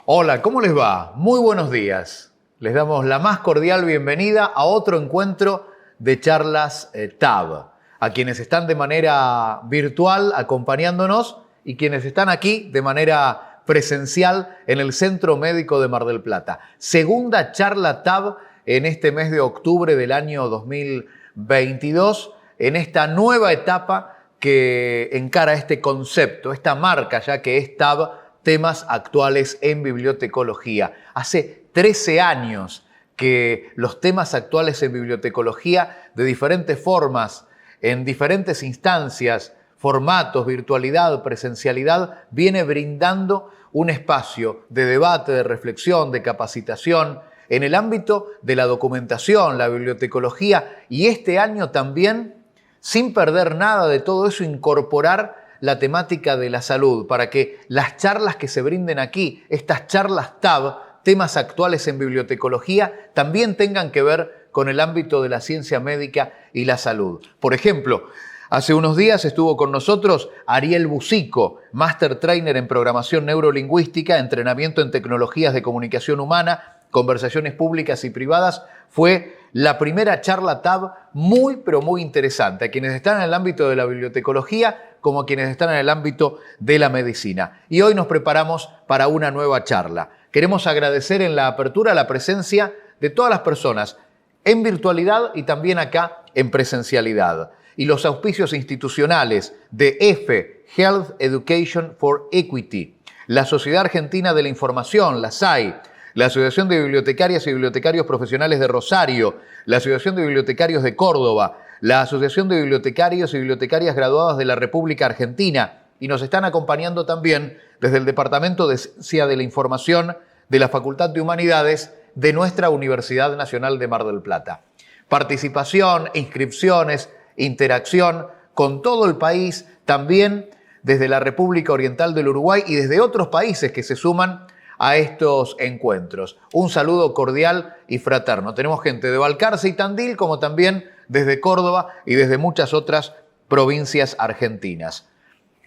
Hola, ¿cómo les va? Muy buenos días. Les damos la más cordial bienvenida a otro encuentro de charlas TAB. A quienes están de manera virtual acompañándonos y quienes están aquí de manera presencial en el Centro Médico de Mar del Plata. Segunda charla TAB en este mes de octubre del año 2022, en esta nueva etapa que encara este concepto, esta marca ya que es TAB, temas actuales en bibliotecología. Hace 13 años que los temas actuales en bibliotecología, de diferentes formas, en diferentes instancias, formatos, virtualidad, presencialidad, viene brindando un espacio de debate, de reflexión, de capacitación en el ámbito de la documentación, la bibliotecología, y este año también, sin perder nada de todo eso, incorporar la temática de la salud, para que las charlas que se brinden aquí, estas charlas TAB, temas actuales en bibliotecología, también tengan que ver con el ámbito de la ciencia médica y la salud. Por ejemplo, hace unos días estuvo con nosotros Ariel Busico, Master Trainer en Programación Neurolingüística, Entrenamiento en Tecnologías de Comunicación Humana, Conversaciones Públicas y Privadas. Fue la primera charla TAB muy, pero muy interesante. A quienes están en el ámbito de la bibliotecología, como a quienes están en el ámbito de la medicina. Y hoy nos preparamos para una nueva charla. Queremos agradecer en la apertura la presencia de todas las personas en virtualidad y también acá en presencialidad. Y los auspicios institucionales de EFE, Health Education for Equity, la Sociedad Argentina de la Información, la SAI, la Asociación de Bibliotecarias y Bibliotecarios Profesionales de Rosario, la Asociación de Bibliotecarios de Córdoba, la Asociación de Bibliotecarios y Bibliotecarias Graduadas de la República Argentina, y nos están acompañando también desde el Departamento de Ciencia de la Información de la Facultad de Humanidades de nuestra Universidad Nacional de Mar del Plata. Participación, inscripciones, interacción con todo el país, también desde la República Oriental del Uruguay y desde otros países que se suman a estos encuentros. Un saludo cordial y fraterno. Tenemos gente de Balcarce y Tandil, como también desde Córdoba y desde muchas otras provincias argentinas.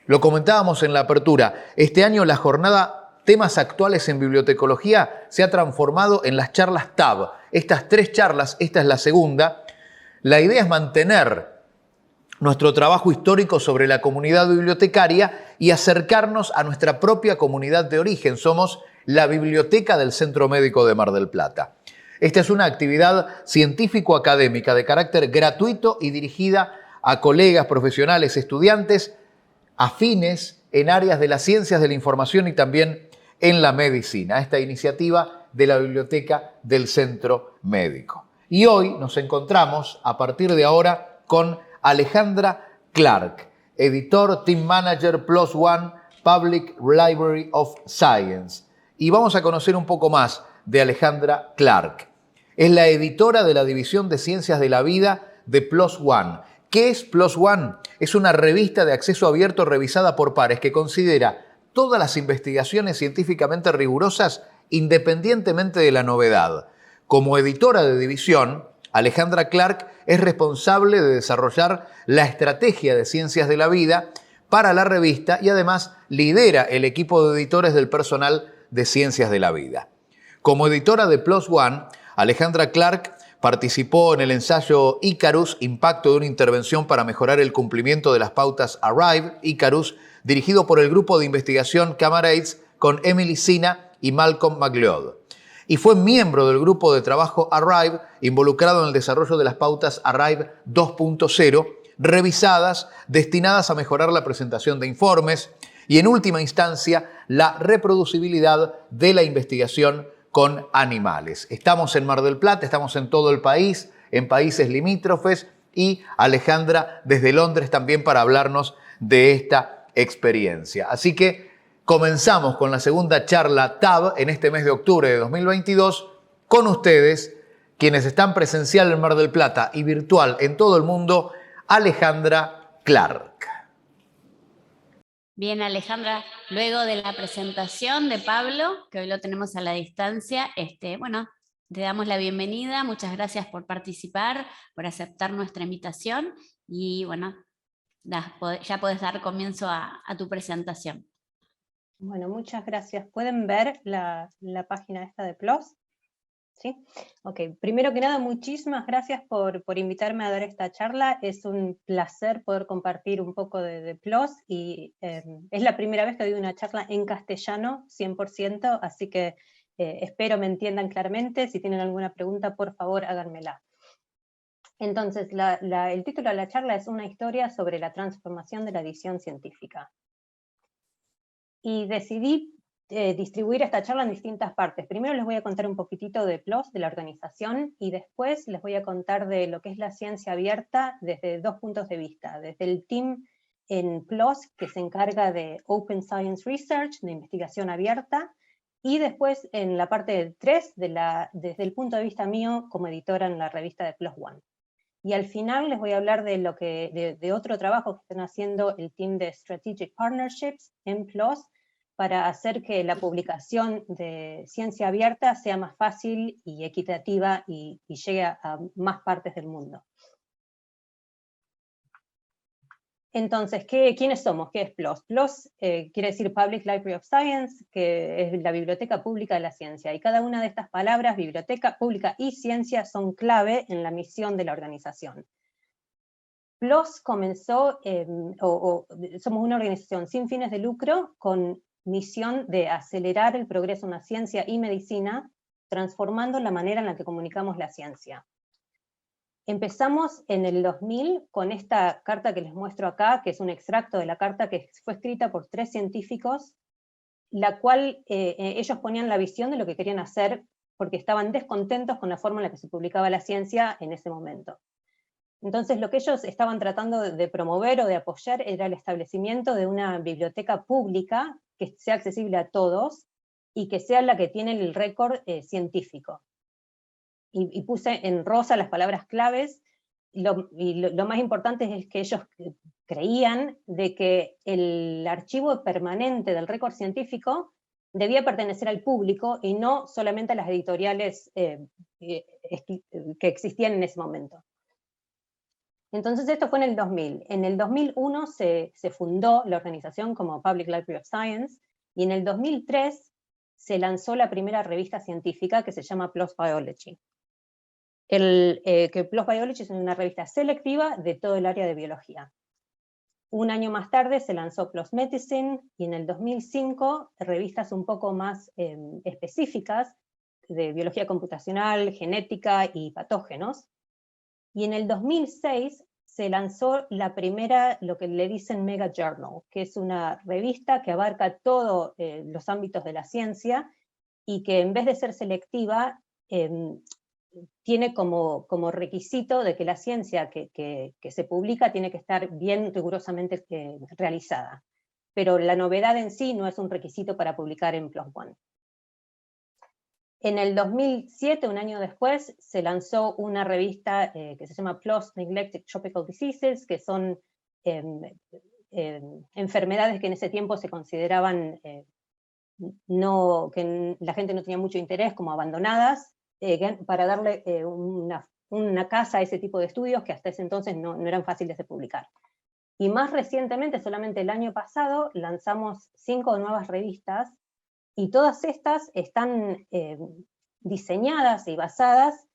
Lo comentábamos en la apertura, este año la jornada Temas Actuales en Bibliotecología se ha transformado en las charlas TAB. Estas 3 charlas, esta es la segunda. La idea es mantener nuestro trabajo histórico sobre la comunidad bibliotecaria y acercarnos a nuestra propia comunidad de origen. Somos la Biblioteca del Centro Médico de Mar del Plata. Esta es una actividad científico-académica de carácter gratuito y dirigida a colegas, profesionales, estudiantes afines en áreas de las ciencias de la información y también en la medicina. Esta iniciativa de la Biblioteca del Centro Médico. Y hoy nos encontramos, a partir de ahora, con Alejandra Clark, editor, team manager, Plus One, Public Library of Science. Y vamos a conocer un poco más de Alejandra Clark. Es la editora de la División de Ciencias de la Vida de Plus One. ¿Qué es Plus One? Es una revista de acceso abierto revisada por pares que considera todas las investigaciones científicamente rigurosas independientemente de la novedad. Como editora de división, Alejandra Clark es responsable de desarrollar la estrategia de Ciencias de la Vida para la revista y además lidera el equipo de editores del personal de Ciencias de la Vida. Como editora de Plus One, Alejandra Clark participó en el ensayo Icarus, Impacto de una intervención para mejorar el cumplimiento de las pautas ARRIVE, Icarus, dirigido por el grupo de investigación Camarades con Emily Sina y Malcolm McLeod. Y fue miembro del grupo de trabajo ARRIVE, involucrado en el desarrollo de las pautas ARRIVE 2.0, revisadas, destinadas a mejorar la presentación de informes y, en última instancia, la reproducibilidad de la investigación con animales. Estamos en Mar del Plata, estamos en todo el país, en países limítrofes, y Alejandra desde Londres también para hablarnos de esta experiencia. Así que comenzamos con la segunda charla TAB en este mes de octubre de 2022 con ustedes, quienes están presencial en Mar del Plata y virtual en todo el mundo, Alejandra Clark. Bien, Alejandra, luego de la presentación de Pablo, que hoy lo tenemos a la distancia, bueno, te damos la bienvenida, muchas gracias por participar, por aceptar nuestra invitación y bueno, ya podés dar comienzo a tu presentación. Bueno, muchas gracias. ¿Pueden ver la página esta de PLOS? ¿Sí? Ok, primero que nada, muchísimas gracias por invitarme a dar esta charla. Es un placer poder compartir un poco de PLOS, y es la primera vez que doy una charla en castellano, 100%, así que espero me entiendan claramente. Si tienen alguna pregunta, por favor, háganmela. Entonces, el título de la charla es Una historia sobre la transformación de la edición científica. Y decidí distribuir esta charla en distintas partes. Primero les voy a contar un poquitito de PLOS, de la organización, y después les voy a contar de lo que es la ciencia abierta desde dos puntos de vista. Desde el team en PLOS, que se encarga de Open Science Research, de investigación abierta, y después en la parte 3, desde el punto de vista mío como editora en la revista de PLOS One. Y al final les voy a hablar de otro trabajo que están haciendo el team de Strategic Partnerships en PLOS, para hacer que la publicación de ciencia abierta sea más fácil y equitativa y llegue a más partes del mundo. Entonces, ¿quiénes somos? ¿Qué es PLOS? PLOS quiere decir Public Library of Science, que es la biblioteca pública de la ciencia, y cada una de estas palabras, biblioteca pública y ciencia, son clave en la misión de la organización. PLOS comenzó, somos una organización sin fines de lucro con misión de acelerar el progreso en la ciencia y medicina, transformando la manera en la que comunicamos la ciencia. Empezamos en el 2000 con esta carta que les muestro acá, que es un extracto de la carta que fue escrita por 3 científicos, la cual ellos ponían la visión de lo que querían hacer, porque estaban descontentos con la forma en la que se publicaba la ciencia en ese momento. Entonces lo que ellos estaban tratando de promover o de apoyar era el establecimiento de una biblioteca pública que sea accesible a todos y que sea la que tiene el récord científico. Y puse en rosa las palabras claves, y lo más importante es que ellos creían de que el archivo permanente del récord científico debía pertenecer al público y no solamente a las editoriales que existían en ese momento. Entonces esto fue en el 2000. En el 2001 se fundó la organización como Public Library of Science, y en el 2003 se lanzó la primera revista científica que se llama PLOS Biology. Que PLOS Biology es una revista selectiva de todo el área de biología. Un año más tarde se lanzó PLOS Medicine, y en el 2005 revistas un poco más específicas de biología computacional, genética y patógenos. Y en el 2006 se lanzó la primera, lo que le dicen Mega Journal, que es una revista que abarca todos los ámbitos de la ciencia, y que en vez de ser selectiva, tiene como requisito de que la ciencia que se publica tiene que estar bien rigurosamente realizada. Pero la novedad en sí no es un requisito para publicar en PLOS One. En el 2007, un año después, se lanzó una revista que se llama PLOS Neglected Tropical Diseases, que son enfermedades que en ese tiempo se consideraban que la gente no tenía mucho interés, como abandonadas, para darle una casa a ese tipo de estudios que hasta ese entonces no eran fáciles de publicar. Y más recientemente, solamente el año pasado, lanzamos 5 nuevas revistas, y todas estas están diseñadas y basadas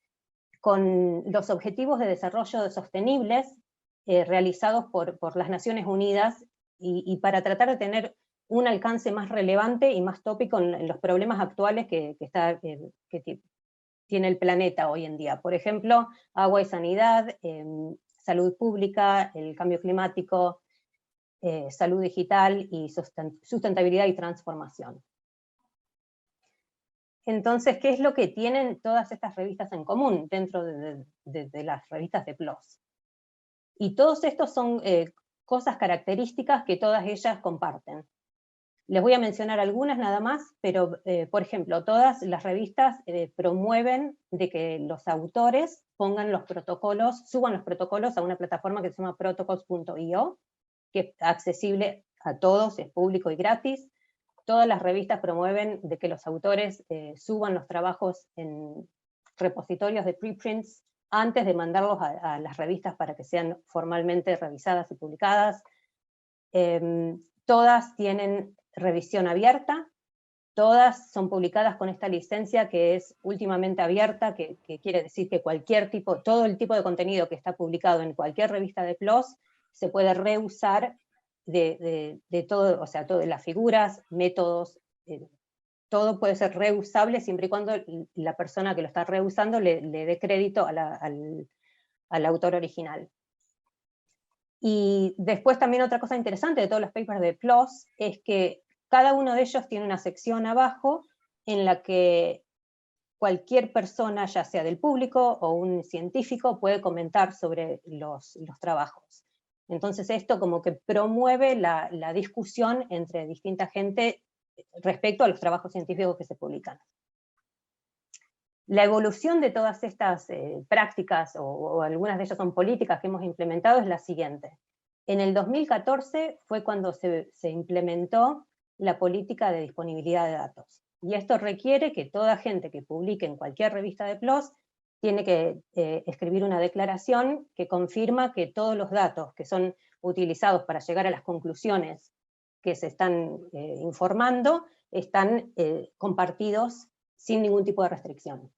con los objetivos de desarrollo sostenibles realizados por las Naciones Unidas, y para tratar de tener un alcance más relevante y más tópico en los problemas actuales que tiene el planeta hoy en día. Por ejemplo, agua y sanidad, salud pública, el cambio climático, salud digital y sustentabilidad y transformación. Entonces, ¿qué es lo que tienen todas estas revistas en común dentro de las revistas de PLOS? Y todos estos son cosas características que todas ellas comparten. Les voy a mencionar algunas nada más, pero por ejemplo, todas las revistas promueven de que los autores pongan los protocolos, suban los protocolos a una plataforma que se llama protocols.io, que es accesible a todos, es público y gratis. Todas las revistas promueven de que los autores suban los trabajos en repositorios de preprints antes de mandarlos a las revistas para que sean formalmente revisadas y publicadas. Todas tienen revisión abierta, todas son publicadas con esta licencia que es últimamente abierta, que quiere decir que todo el tipo de contenido que está publicado en cualquier revista de PLOS se puede reusar de todo, o sea, todas las figuras, métodos, todo puede ser reusable siempre y cuando la persona que lo está reusando le dé crédito al autor original. Y después también otra cosa interesante de todos los papers de PLOS es que cada uno de ellos tiene una sección abajo en la que cualquier persona, ya sea del público o un científico, puede comentar sobre los trabajos. Entonces esto como que promueve la discusión entre distinta gente respecto a los trabajos científicos que se publican. La evolución de todas estas prácticas, o algunas de ellas son políticas que hemos implementado, es la siguiente. En el 2014 fue cuando se implementó la política de disponibilidad de datos. Y esto requiere que toda gente que publique en cualquier revista de PLOS tiene que escribir una declaración que confirma que todos los datos que son utilizados para llegar a las conclusiones que se están informando están compartidos sin ningún tipo de restricción.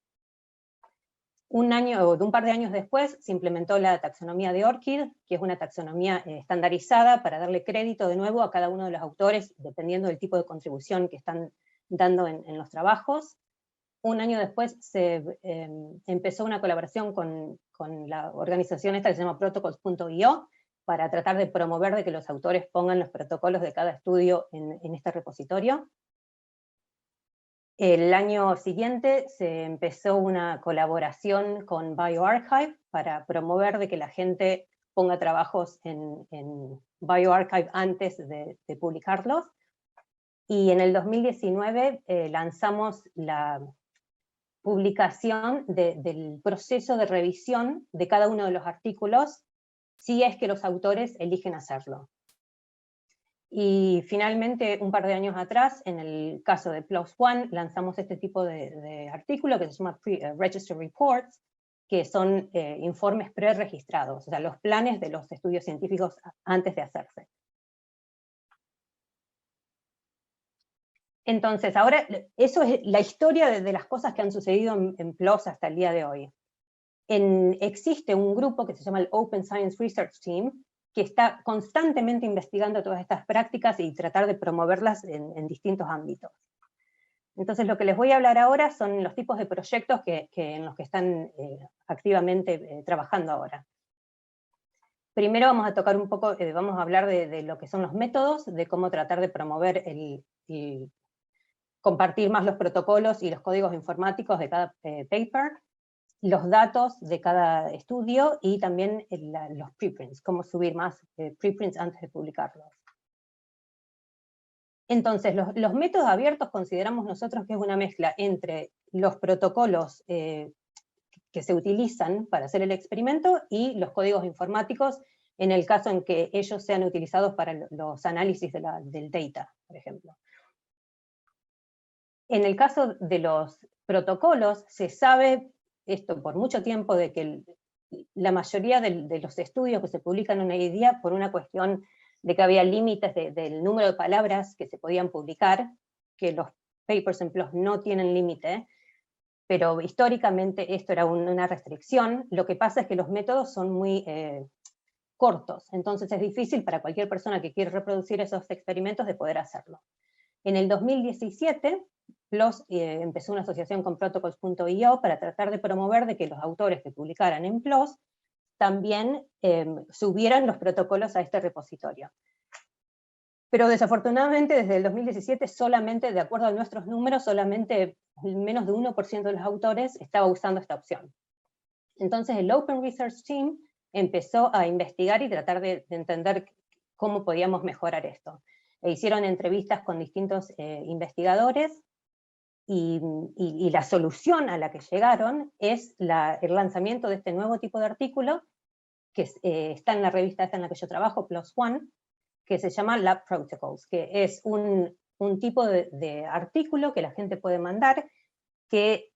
Un par de años después se implementó la taxonomía de ORCID, que es una taxonomía estandarizada para darle crédito de nuevo a cada uno de los autores, dependiendo del tipo de contribución que están dando en los trabajos. Un año después se empezó una colaboración con la organización esta que se llama protocols.io, para tratar de promover de que los autores pongan los protocolos de cada estudio en este repositorio. El año siguiente se empezó una colaboración con bioRxiv para promover de que la gente ponga trabajos en bioRxiv antes de publicarlos. Y en el 2019 lanzamos la publicación del proceso de revisión de cada uno de los artículos, si es que los autores eligen hacerlo. Y finalmente, un par de años atrás, en el caso de PLOS ONE, lanzamos este tipo de artículo que se llama Register Reports, que son informes preregistrados, o sea, los planes de los estudios científicos antes de hacerse. Entonces, ahora, eso es la historia de las cosas que han sucedido en PLOS hasta el día de hoy. Existe un grupo que se llama el Open Science Research Team, que está constantemente investigando todas estas prácticas y tratar de promoverlas en distintos ámbitos. Entonces lo que les voy a hablar ahora son los tipos de proyectos en los que están activamente trabajando ahora. Primero vamos a tocar un poco, vamos a hablar de lo que son los métodos, de cómo tratar de promover compartir más los protocolos y los códigos informáticos de cada paper, los datos de cada estudio y también los preprints, cómo subir más preprints antes de publicarlos. Entonces, los métodos abiertos consideramos nosotros que es una mezcla entre los protocolos que se utilizan para hacer el experimento y los códigos informáticos en el caso en que ellos sean utilizados para los análisis del data, por ejemplo. En el caso de los protocolos, se sabe esto por mucho tiempo de que la mayoría de los estudios que se publican hoy en día, por una cuestión de que había límites del número de palabras que se podían publicar, que los papers en PLOS no tienen límite, pero históricamente esto era una restricción. Lo que pasa es que los métodos son muy cortos, entonces es difícil para cualquier persona que quiere reproducir esos experimentos de poder hacerlo. En el 2017, PLOS empezó una asociación con protocols.io para tratar de promover de que los autores que publicaran en PLOS también subieran los protocolos a este repositorio. Pero desafortunadamente desde el 2017 solamente, de acuerdo a nuestros números, solamente menos de 1% de los autores estaba usando esta opción. Entonces el Open Research Team empezó a investigar y tratar de entender cómo podíamos mejorar esto. E hicieron entrevistas con distintos investigadores, y la solución a la que llegaron es el lanzamiento de este nuevo tipo de artículo, que está en la revista esta en la que yo trabajo, PLOS ONE, que se llama Lab Protocols, que es un tipo de artículo que la gente puede mandar, que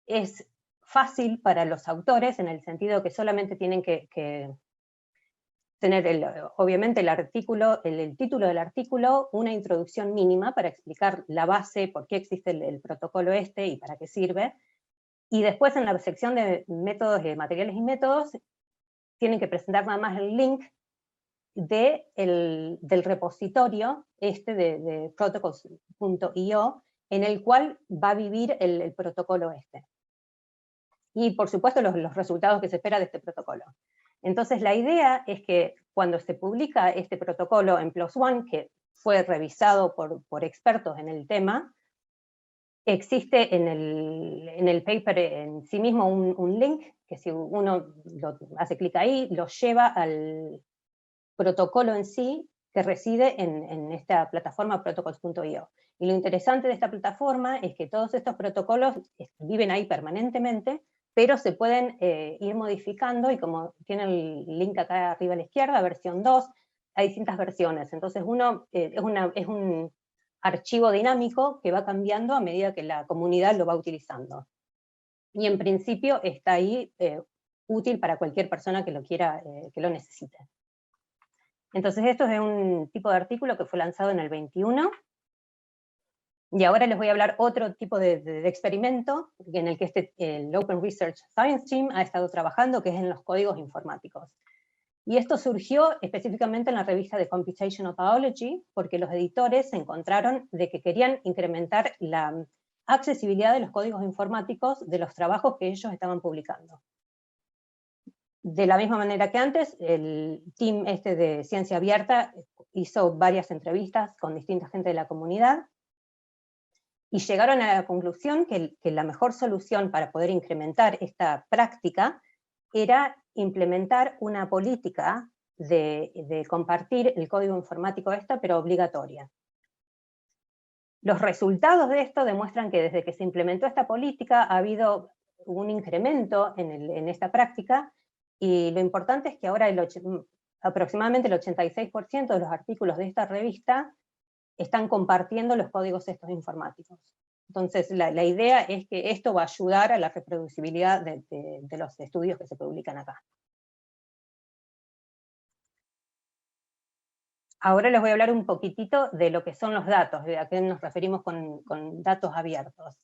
es fácil para los autores, en el sentido que solamente tienen que tener obviamente el título del artículo, una introducción mínima para explicar la base, por qué existe el protocolo este y para qué sirve, y después en la sección de métodos, materiales y métodos, tienen que presentar nada más el link del repositorio de protocols.io, en el cual va a vivir el protocolo este. Y por supuesto los resultados que se espera de este protocolo. Entonces la idea es que cuando se publica este protocolo en PLOS ONE, que fue revisado por expertos en el tema, existe en el paper en sí mismo un link, que si uno hace clic ahí, lo lleva al protocolo en sí, que reside en esta plataforma protocols.io. Y lo interesante de esta plataforma es que todos estos protocolos viven ahí permanentemente, pero se pueden ir modificando, y como tiene el link acá arriba a la izquierda, versión 2, hay distintas versiones. Entonces es un archivo dinámico que va cambiando a medida que la comunidad lo va utilizando. Y en principio está ahí útil para cualquier persona que lo quiera, que lo necesite. Entonces esto es un tipo de artículo que fue lanzado en el 21, y ahora les voy a hablar otro tipo de experimento en el que el Open Research Science Team ha estado trabajando, que es en los códigos informáticos. Y esto surgió específicamente en la revista de Computational Biology, porque los editores se encontraron de que querían incrementar la accesibilidad de los códigos informáticos de los trabajos que ellos estaban publicando. De la misma manera que antes, el team de Ciencia Abierta hizo varias entrevistas con distinta gente de la comunidad, y llegaron a la conclusión que la mejor solución para poder incrementar esta práctica era implementar una política de compartir el código informático pero obligatoria. Los resultados de esto demuestran que desde que se implementó esta política ha habido un incremento en esta práctica, y lo importante es que ahora aproximadamente el 86% de los artículos de esta revista están compartiendo los códigos estos informáticos. Entonces la idea es que esto va a ayudar a la reproducibilidad de los estudios que se publican acá. Ahora les voy a hablar un poquitito de lo que son los datos, de a qué nos referimos con datos abiertos.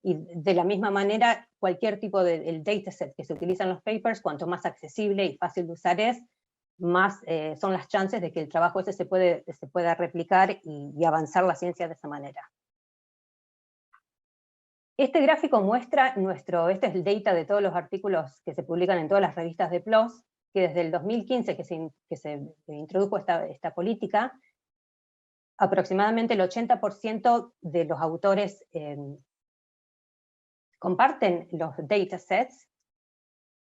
Y de la misma manera, cualquier tipo de dataset que se utiliza en los papers, cuanto más accesible y fácil de usar es, más son las chances de que el trabajo ese se pueda replicar y avanzar la ciencia de esa manera. Este gráfico muestra este es el data de todos los artículos que se publican en todas las revistas de PLOS, que desde el 2015 que se introdujo esta política, aproximadamente el 80% de los autores comparten los datasets,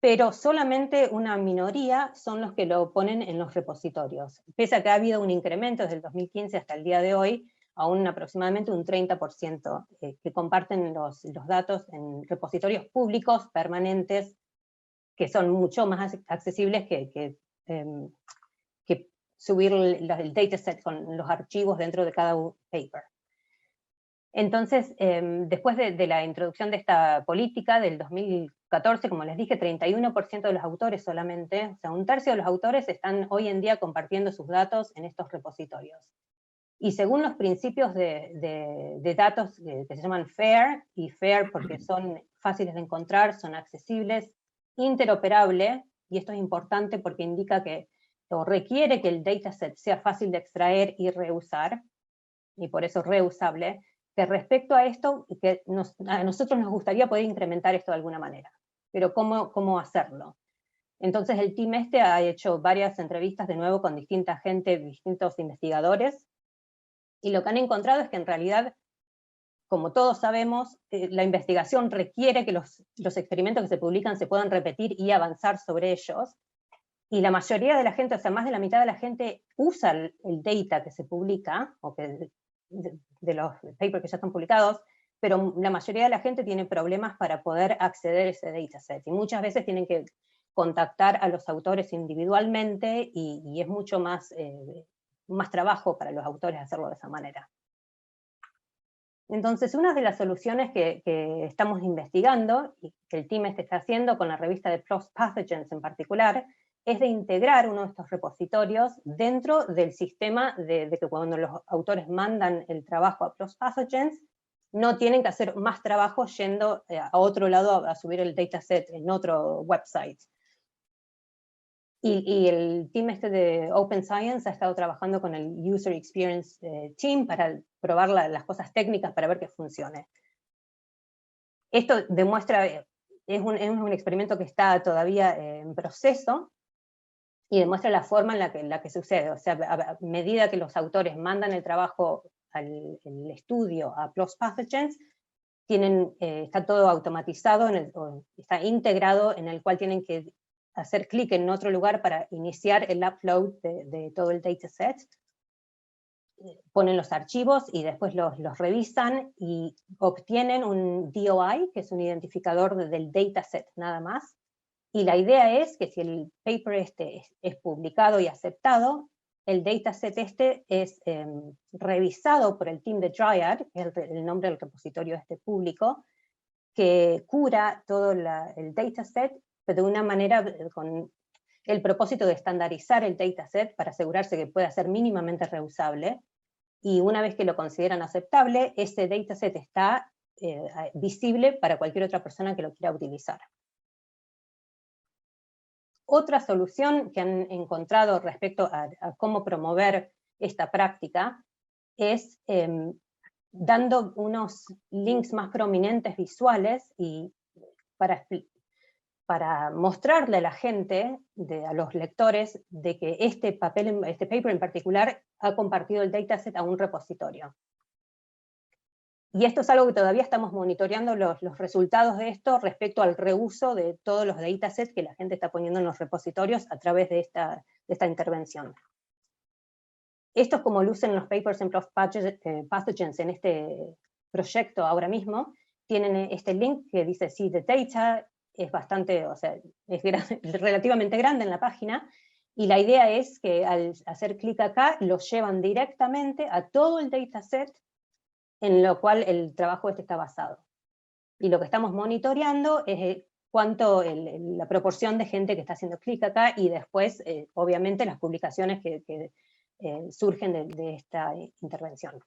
pero solamente una minoría son los que lo ponen en los repositorios. Pese a que ha habido un incremento desde el 2015 hasta el día de hoy, aún aproximadamente un 30% que comparten los datos en repositorios públicos permanentes, que son mucho más accesibles que subir el dataset con los archivos dentro de cada paper. Entonces, después de la introducción de esta política del 2014, como les dije, 31% de los autores solamente, o sea, un tercio de los autores están hoy en día compartiendo sus datos en estos repositorios. Y según los principios de datos que se llaman FAIR, y FAIR porque son fáciles de encontrar, son accesibles, interoperable, y esto es importante porque indica o requiere que el dataset sea fácil de extraer y reusar, y por eso reusable, que respecto a esto, a nosotros nos gustaría poder incrementar esto de alguna manera, pero ¿cómo hacerlo? Entonces el team ha hecho varias entrevistas de nuevo con distinta gente, distintos investigadores, y lo que han encontrado es que en realidad, como todos sabemos, la investigación requiere que los experimentos que se publican se puedan repetir y avanzar sobre ellos, y la mayoría de la gente, o sea, más de la mitad de la gente usa el data que se publica, o de los papers que ya están publicados, pero la mayoría de la gente tiene problemas para poder acceder a ese dataset, y muchas veces tienen que contactar a los autores individualmente, y es mucho más trabajo para los autores hacerlo de esa manera. Entonces, una de las soluciones que estamos investigando, y que el team está haciendo con la revista de PLOS Pathogens en particular, es de integrar uno de estos repositorios dentro del sistema de que cuando los autores mandan el trabajo a PLOS Pathogens, no tienen que hacer más trabajo yendo a otro lado a subir el dataset en otro website. Y el team de Open Science ha estado trabajando con el User Experience Team para probar las cosas técnicas para ver que funcione. Esto demuestra, es un experimento que está todavía en proceso, y demuestra la forma en la que sucede. O sea, a medida que los autores mandan el trabajo el estudio a PLOS Pathogens, está todo automatizado, está integrado, en el cual tienen que hacer clic en otro lugar para iniciar el upload de todo el dataset. Ponen los archivos y después los revisan y obtienen un DOI, que es un identificador del dataset nada más. Y la idea es que si el paper es publicado y aceptado, el dataset es revisado por el team de Dryad, que es el nombre del repositorio público, que cura todo el dataset, pero de una manera con el propósito de estandarizar el dataset para asegurarse que pueda ser mínimamente reusable, y una vez que lo consideran aceptable, ese dataset está visible para cualquier otra persona que lo quiera utilizar. Otra solución que han encontrado respecto a cómo promover esta práctica es dando unos links más prominentes visuales y para mostrarle a la gente, a los lectores, de que este paper en particular ha compartido el dataset a un repositorio. Y esto es algo que todavía estamos monitoreando los resultados de esto respecto al reuso de todos los datasets que la gente está poniendo en los repositorios a través de esta intervención. Esto es como lucen los papers en PLOS Pathogens en este proyecto ahora mismo. Tienen este link que dice See the Data, es bastante, o sea, es relativamente grande en la página, y la idea es que al hacer clic acá, los llevan directamente a todo el dataset en lo cual el trabajo está basado. Y lo que estamos monitoreando es la proporción de gente que está haciendo clic acá, y después, obviamente, las publicaciones que surgen de esta intervención.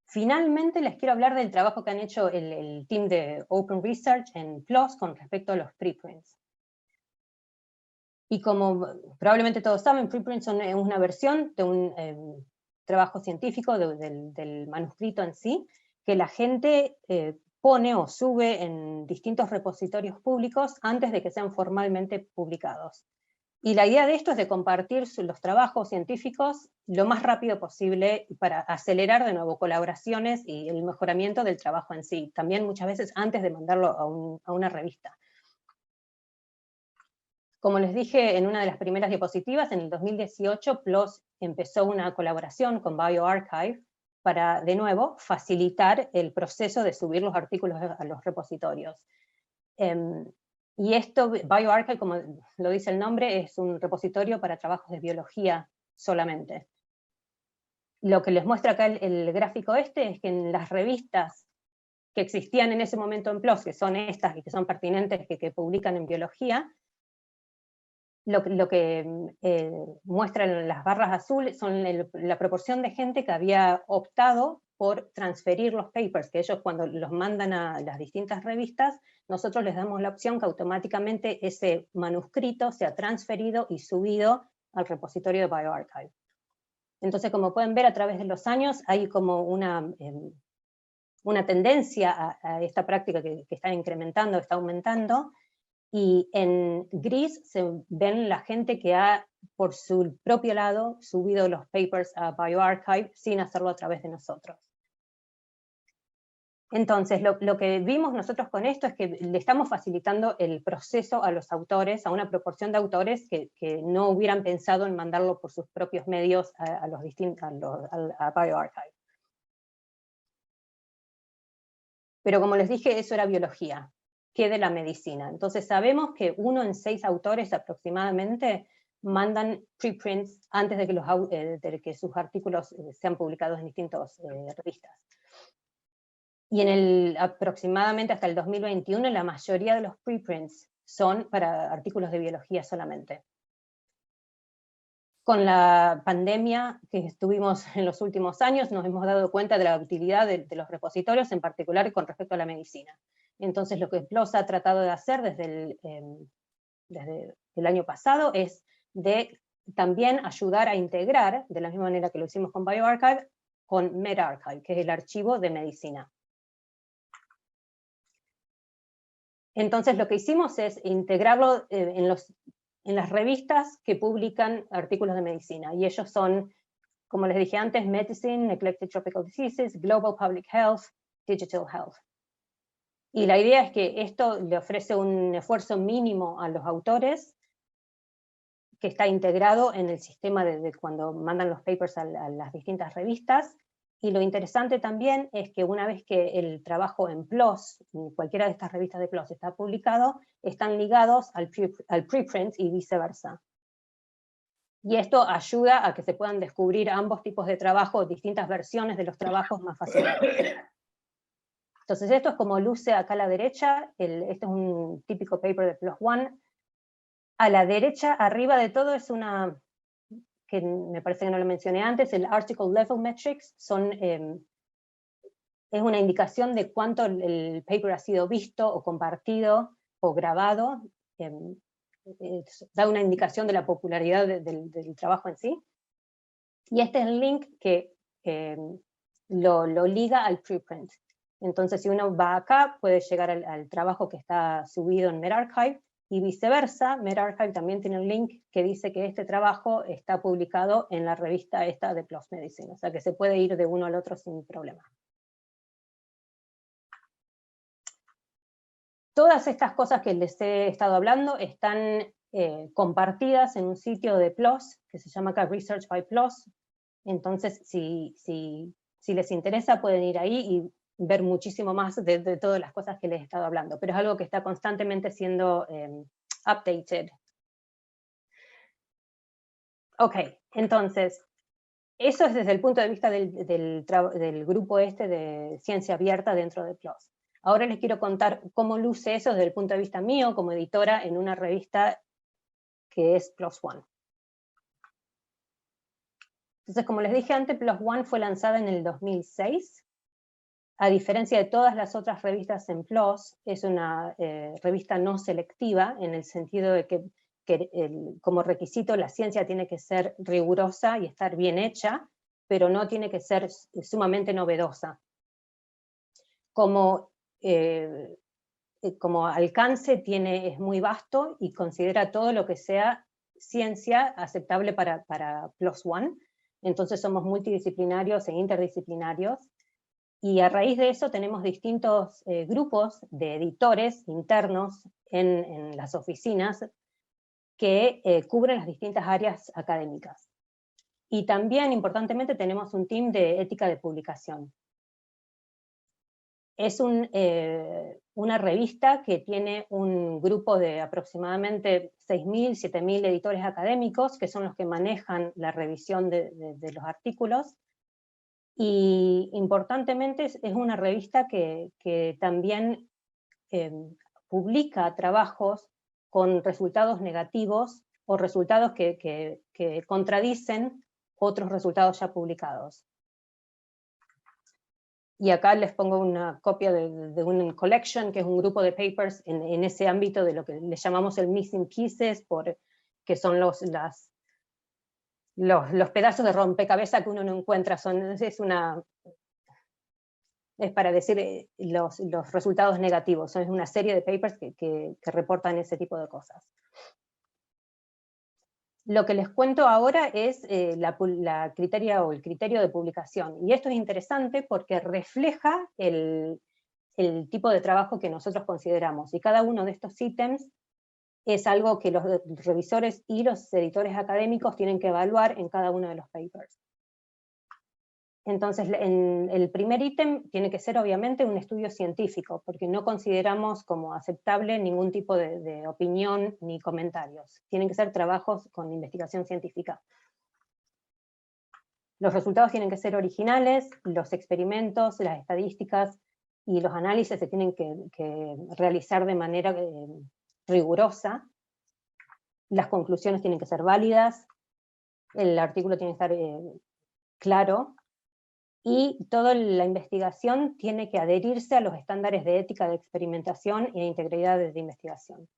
Finalmente, les quiero hablar del trabajo que han hecho el team de Open Research en PLOS con respecto a los preprints. Y como probablemente todos saben, preprints son una versión de un trabajo científico del manuscrito en sí, que la gente pone o sube en distintos repositorios públicos antes de que sean formalmente publicados. Y la idea de esto es de compartir los trabajos científicos lo más rápido posible para acelerar de nuevo colaboraciones y el mejoramiento del trabajo en sí, también muchas veces antes de mandarlo a una revista. Como les dije en una de las primeras diapositivas, en el 2018 PLOS empezó una colaboración con bioRxiv para, de nuevo, facilitar el proceso de subir los artículos a los repositorios. Y esto, bioRxiv, como lo dice el nombre, es un repositorio para trabajos de biología solamente. Lo que les muestra acá el gráfico es que en las revistas que existían en ese momento en PLOS, que son estas y que son pertinentes, que publican en biología, lo que muestran las barras azules son la proporción de gente que había optado por transferir los papers, que ellos cuando los mandan a las distintas revistas, nosotros les damos la opción que automáticamente ese manuscrito sea transferido y subido al repositorio de bioRxiv. Entonces, como pueden ver, a través de los años hay como una tendencia a esta práctica que está incrementando, está aumentando, y en gris se ven la gente que ha, por su propio lado, subido los papers a bioRxiv sin hacerlo a través de nosotros. Entonces, lo que vimos nosotros con esto es que le estamos facilitando el proceso a los autores, a una proporción de autores que no hubieran pensado en mandarlo por sus propios medios a bioRxiv. Pero como les dije, eso era biología. ¿Qué de la medicina? Entonces sabemos que 1 en 6 autores aproximadamente mandan preprints antes de que sus artículos sean publicados en distintas revistas. Y aproximadamente hasta el 2021 la mayoría de los preprints son para artículos de biología solamente. Con la pandemia que estuvimos en los últimos años, nos hemos dado cuenta de la utilidad de los repositorios, en particular con respecto a la medicina. Entonces lo que PLOS ha tratado de hacer desde el año pasado es de también ayudar a integrar, de la misma manera que lo hicimos con bioRxiv, con medRxiv, que es el archivo de medicina. Entonces lo que hicimos es integrarlo en las revistas que publican artículos de medicina, y ellos son, como les dije antes, Medicine, Neglected Tropical Diseases, Global Public Health, Digital Health. Y la idea es que esto le ofrece un esfuerzo mínimo a los autores, que está integrado en el sistema de cuando mandan los papers a las distintas revistas. Y lo interesante también es que una vez que el trabajo en PLOS, en cualquiera de estas revistas de PLOS está publicado, están ligados al preprint y viceversa. Y esto ayuda a que se puedan descubrir ambos tipos de trabajo, distintas versiones de los trabajos más fácilmente. Entonces esto es como luce acá a la derecha, este es un típico paper de PLOS ONE. A la derecha, arriba de todo, es una, que me parece que no lo mencioné antes, el Article Level Metrics, es una indicación de cuánto el paper ha sido visto o compartido o grabado, da una indicación de la popularidad del trabajo en sí. Y este es el link que lo liga al preprint. Entonces si uno va acá, puede llegar al trabajo que está subido en medRxiv, y viceversa, medRxiv también tiene un link que dice que este trabajo está publicado en la revista esta de PLOS Medicine, o sea que se puede ir de uno al otro sin problema. Todas estas cosas que les he estado hablando están compartidas en un sitio de PLOS, que se llama acá Research by PLOS. Entonces, si les interesa, pueden ir ahí y ver muchísimo más de todas las cosas que les he estado hablando, pero es algo que está constantemente siendo updated. Ok, entonces, eso es desde el punto de vista del grupo este de ciencia abierta dentro de PLOS. Ahora les quiero contar cómo luce eso desde el punto de vista mío como editora en una revista que es PLOS ONE. Entonces, como les dije antes, PLOS ONE fue lanzada en el 2006. A diferencia de todas las otras revistas en PLOS, es una revista no selectiva, en el sentido de que como requisito la ciencia tiene que ser rigurosa y estar bien hecha, pero no tiene que ser sumamente novedosa. Como alcance es muy vasto y considera todo lo que sea ciencia aceptable para PLOS ONE. Entonces somos multidisciplinarios e interdisciplinarios, y a raíz de eso tenemos distintos grupos de editores internos en las oficinas que cubren las distintas áreas académicas. Y también, importantemente, tenemos un team de ética de publicación. Es una revista que tiene un grupo de aproximadamente 6.000, 7.000 editores académicos, que son los que manejan la revisión de los artículos. Y importantemente es una revista que también publica trabajos con resultados negativos o resultados que contradicen otros resultados ya publicados. Y acá les pongo una copia de un collection, que es un grupo de papers en ese ámbito de lo que le llamamos el missing pieces, que son los pedazos de rompecabezas que uno no encuentra. Es para decir los resultados negativos. Es una serie de papers que reportan ese tipo de cosas. Lo que les cuento ahora es el criterio de publicación. Y esto es interesante porque refleja el tipo de trabajo que nosotros consideramos. Y cada uno de estos ítems es algo que los revisores y los editores académicos tienen que evaluar en cada uno de los papers. Entonces, el primer ítem tiene que ser obviamente un estudio científico, porque no consideramos como aceptable ningún tipo de opinión ni comentarios. Tienen que ser trabajos con investigación científica. Los resultados tienen que ser originales, los experimentos, las estadísticas y los análisis se tienen que realizar de manera rigurosa, las conclusiones tienen que ser válidas, el artículo tiene que estar claro, y toda la investigación tiene que adherirse a los estándares de ética de experimentación e integridad de investigación.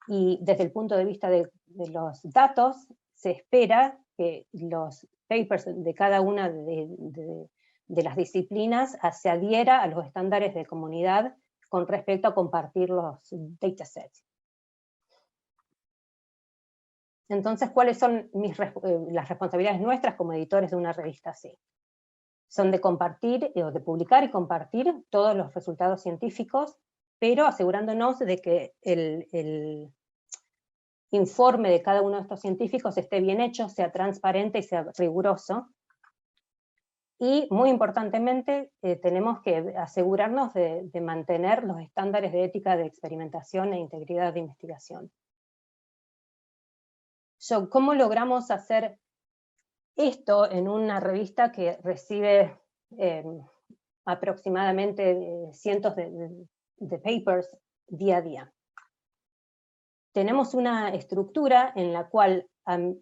Y desde el punto de vista de los datos, se espera que los papers de cada una de las disciplinas se adhiera a los estándares de comunidad con respecto a compartir los datasets. Entonces, ¿cuáles son las responsabilidades nuestras como editores de una revista así? Son de compartir, o de publicar y compartir todos los resultados científicos, pero asegurándonos de que el informe de cada uno de estos científicos esté bien hecho, sea transparente y sea riguroso. Y muy importantemente, tenemos que asegurarnos de mantener los estándares de ética de experimentación e integridad de investigación. ¿Cómo logramos hacer esto en una revista que recibe aproximadamente cientos de papers día a día? Tenemos una estructura en la cual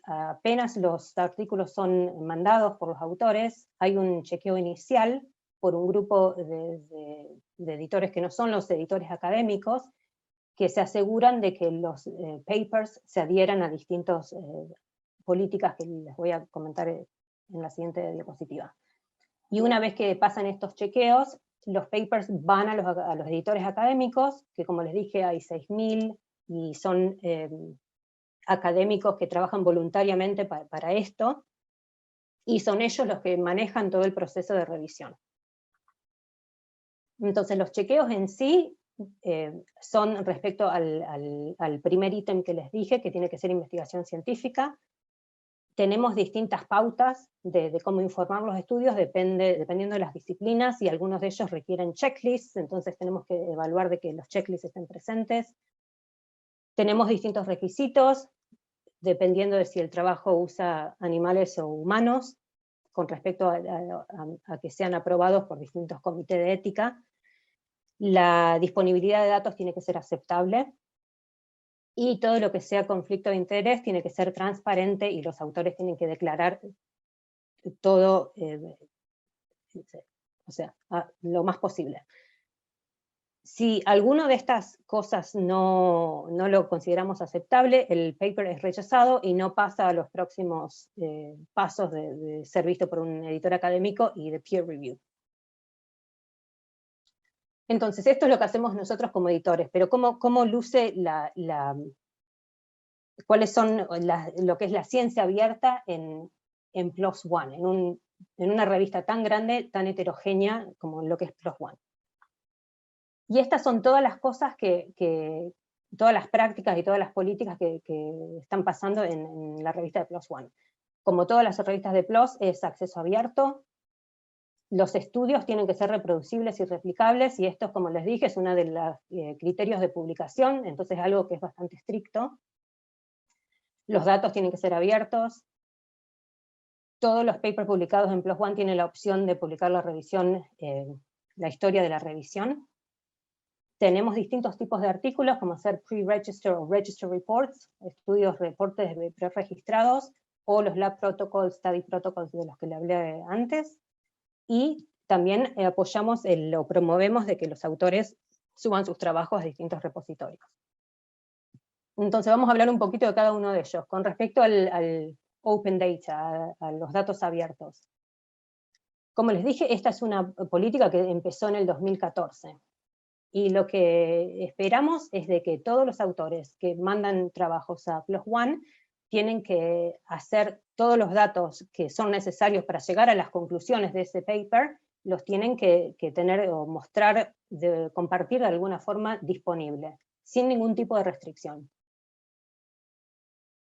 apenas los artículos son mandados por los autores, hay un chequeo inicial por un grupo de editores que no son los editores académicos, que se aseguran de que los papers se adhieran a distintas políticas que les voy a comentar en la siguiente diapositiva. Y una vez que pasan estos chequeos, los papers van a los editores académicos, que como les dije hay 6.000, y son académicos que trabajan voluntariamente para esto, y son ellos los que manejan todo el proceso de revisión. Entonces los chequeos en sí son respecto al primer ítem que les dije, que tiene que ser investigación científica. Tenemos distintas pautas de cómo informar los estudios, dependiendo de las disciplinas, y algunos de ellos requieren checklists, entonces tenemos que evaluar de que los checklists estén presentes. Tenemos distintos requisitos, dependiendo de si el trabajo usa animales o humanos, con respecto a que sean aprobados por distintos comités de ética. La disponibilidad de datos tiene que ser aceptable, y todo lo que sea conflicto de interés tiene que ser transparente, y los autores tienen que declarar todo, o sea, lo más posible. Si alguna de estas cosas no lo consideramos aceptable, el paper es rechazado y no pasa a los próximos pasos de ser visto por un editor académico y de peer review. Entonces, esto es lo que hacemos nosotros como editores, pero ¿cómo luce cuáles son lo que es la ciencia abierta en PLOS ONE, en una revista tan grande, tan heterogénea como lo que es PLOS ONE? Y estas son todas las cosas todas las prácticas y todas las políticas que están pasando en la revista de PLOS ONE. Como todas las revistas de PLOS, es acceso abierto. Los estudios tienen que ser reproducibles y replicables, y esto, como les dije, es uno de los criterios de publicación, entonces es algo que es bastante estricto. Los datos tienen que ser abiertos. Todos los papers publicados en PLOS ONE tienen la opción de publicar la revisión, la historia de la revisión. Tenemos distintos tipos de artículos, como ser pre-register o register reports, reportes pre-registrados, o los lab protocols, study protocols de los que le hablé antes. Y también apoyamos o promovemos de que los autores suban sus trabajos a distintos repositorios. Entonces vamos a hablar un poquito de cada uno de ellos. Con respecto al open data, a los datos abiertos. Como les dije, esta es una política que empezó en el 2014. Y lo que esperamos es de que todos los autores que mandan trabajos a PLOS ONE tienen que hacer todos los datos que son necesarios para llegar a las conclusiones de ese paper, los tienen que tener o mostrar, compartir de alguna forma disponible, sin ningún tipo de restricción.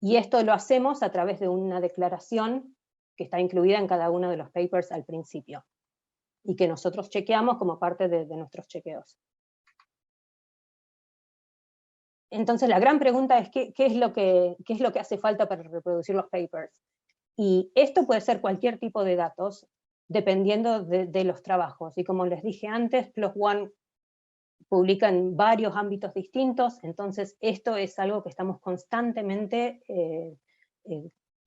Y esto lo hacemos a través de una declaración que está incluida en cada uno de los papers al principio, y que nosotros chequeamos como parte de nuestros chequeos. Entonces la gran pregunta es ¿qué es lo que hace falta para reproducir los papers? Y esto puede ser cualquier tipo de datos. dependiendo de los trabajos. Y como les dije antes, PLOS ONE publica en varios ámbitos distintos, entonces esto es algo que estamos constantemente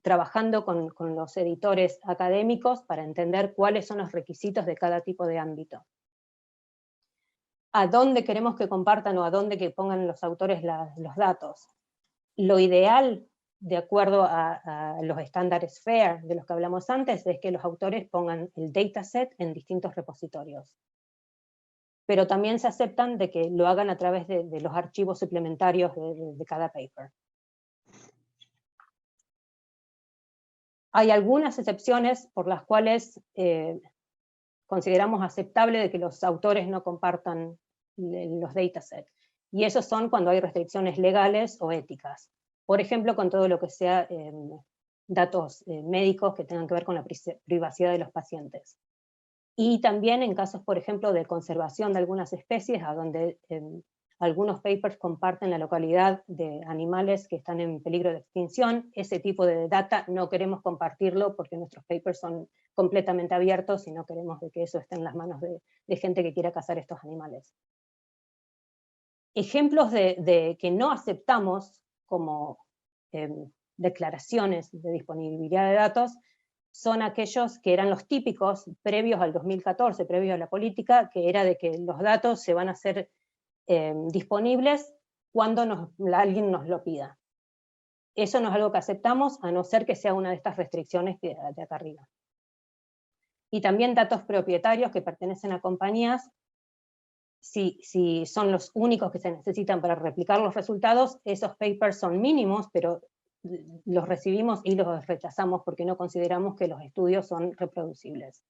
trabajando con los editores académicos para entender cuáles son los requisitos de cada tipo de ámbito. ¿A dónde queremos que compartan o a dónde que pongan los autores los datos? Lo ideal, de acuerdo a los estándares FAIR de los que hablamos antes, es que los autores pongan el dataset en distintos repositorios. Pero también se aceptan de que lo hagan a través de los archivos suplementarios de cada paper. Hay algunas excepciones por las cuales consideramos aceptable de que los autores no compartan los datasets. Y esos son cuando hay restricciones legales o éticas. Por ejemplo, con todo lo que sea datos médicos que tengan que ver con la privacidad de los pacientes. Y también en casos, por ejemplo, de conservación de algunas especies, a donde algunos papers comparten la localidad de animales que están en peligro de extinción. Ese tipo de data no queremos compartirlo porque nuestros papers son completamente abiertos y no queremos de que eso esté en las manos de gente que quiera cazar estos animales. Ejemplos de que no aceptamos como declaraciones de disponibilidad de datos son aquellos que eran los típicos previos al 2014, previos a la política, que era de que los datos se van a hacer disponibles cuando alguien nos lo pida. Eso no es algo que aceptamos, a no ser que sea una de estas restricciones de acá arriba. Y también datos propietarios que pertenecen a compañías, si son los únicos que se necesitan para replicar los resultados, esos papers son mínimos, pero los recibimos y los rechazamos porque no consideramos que los estudios son reproducibles.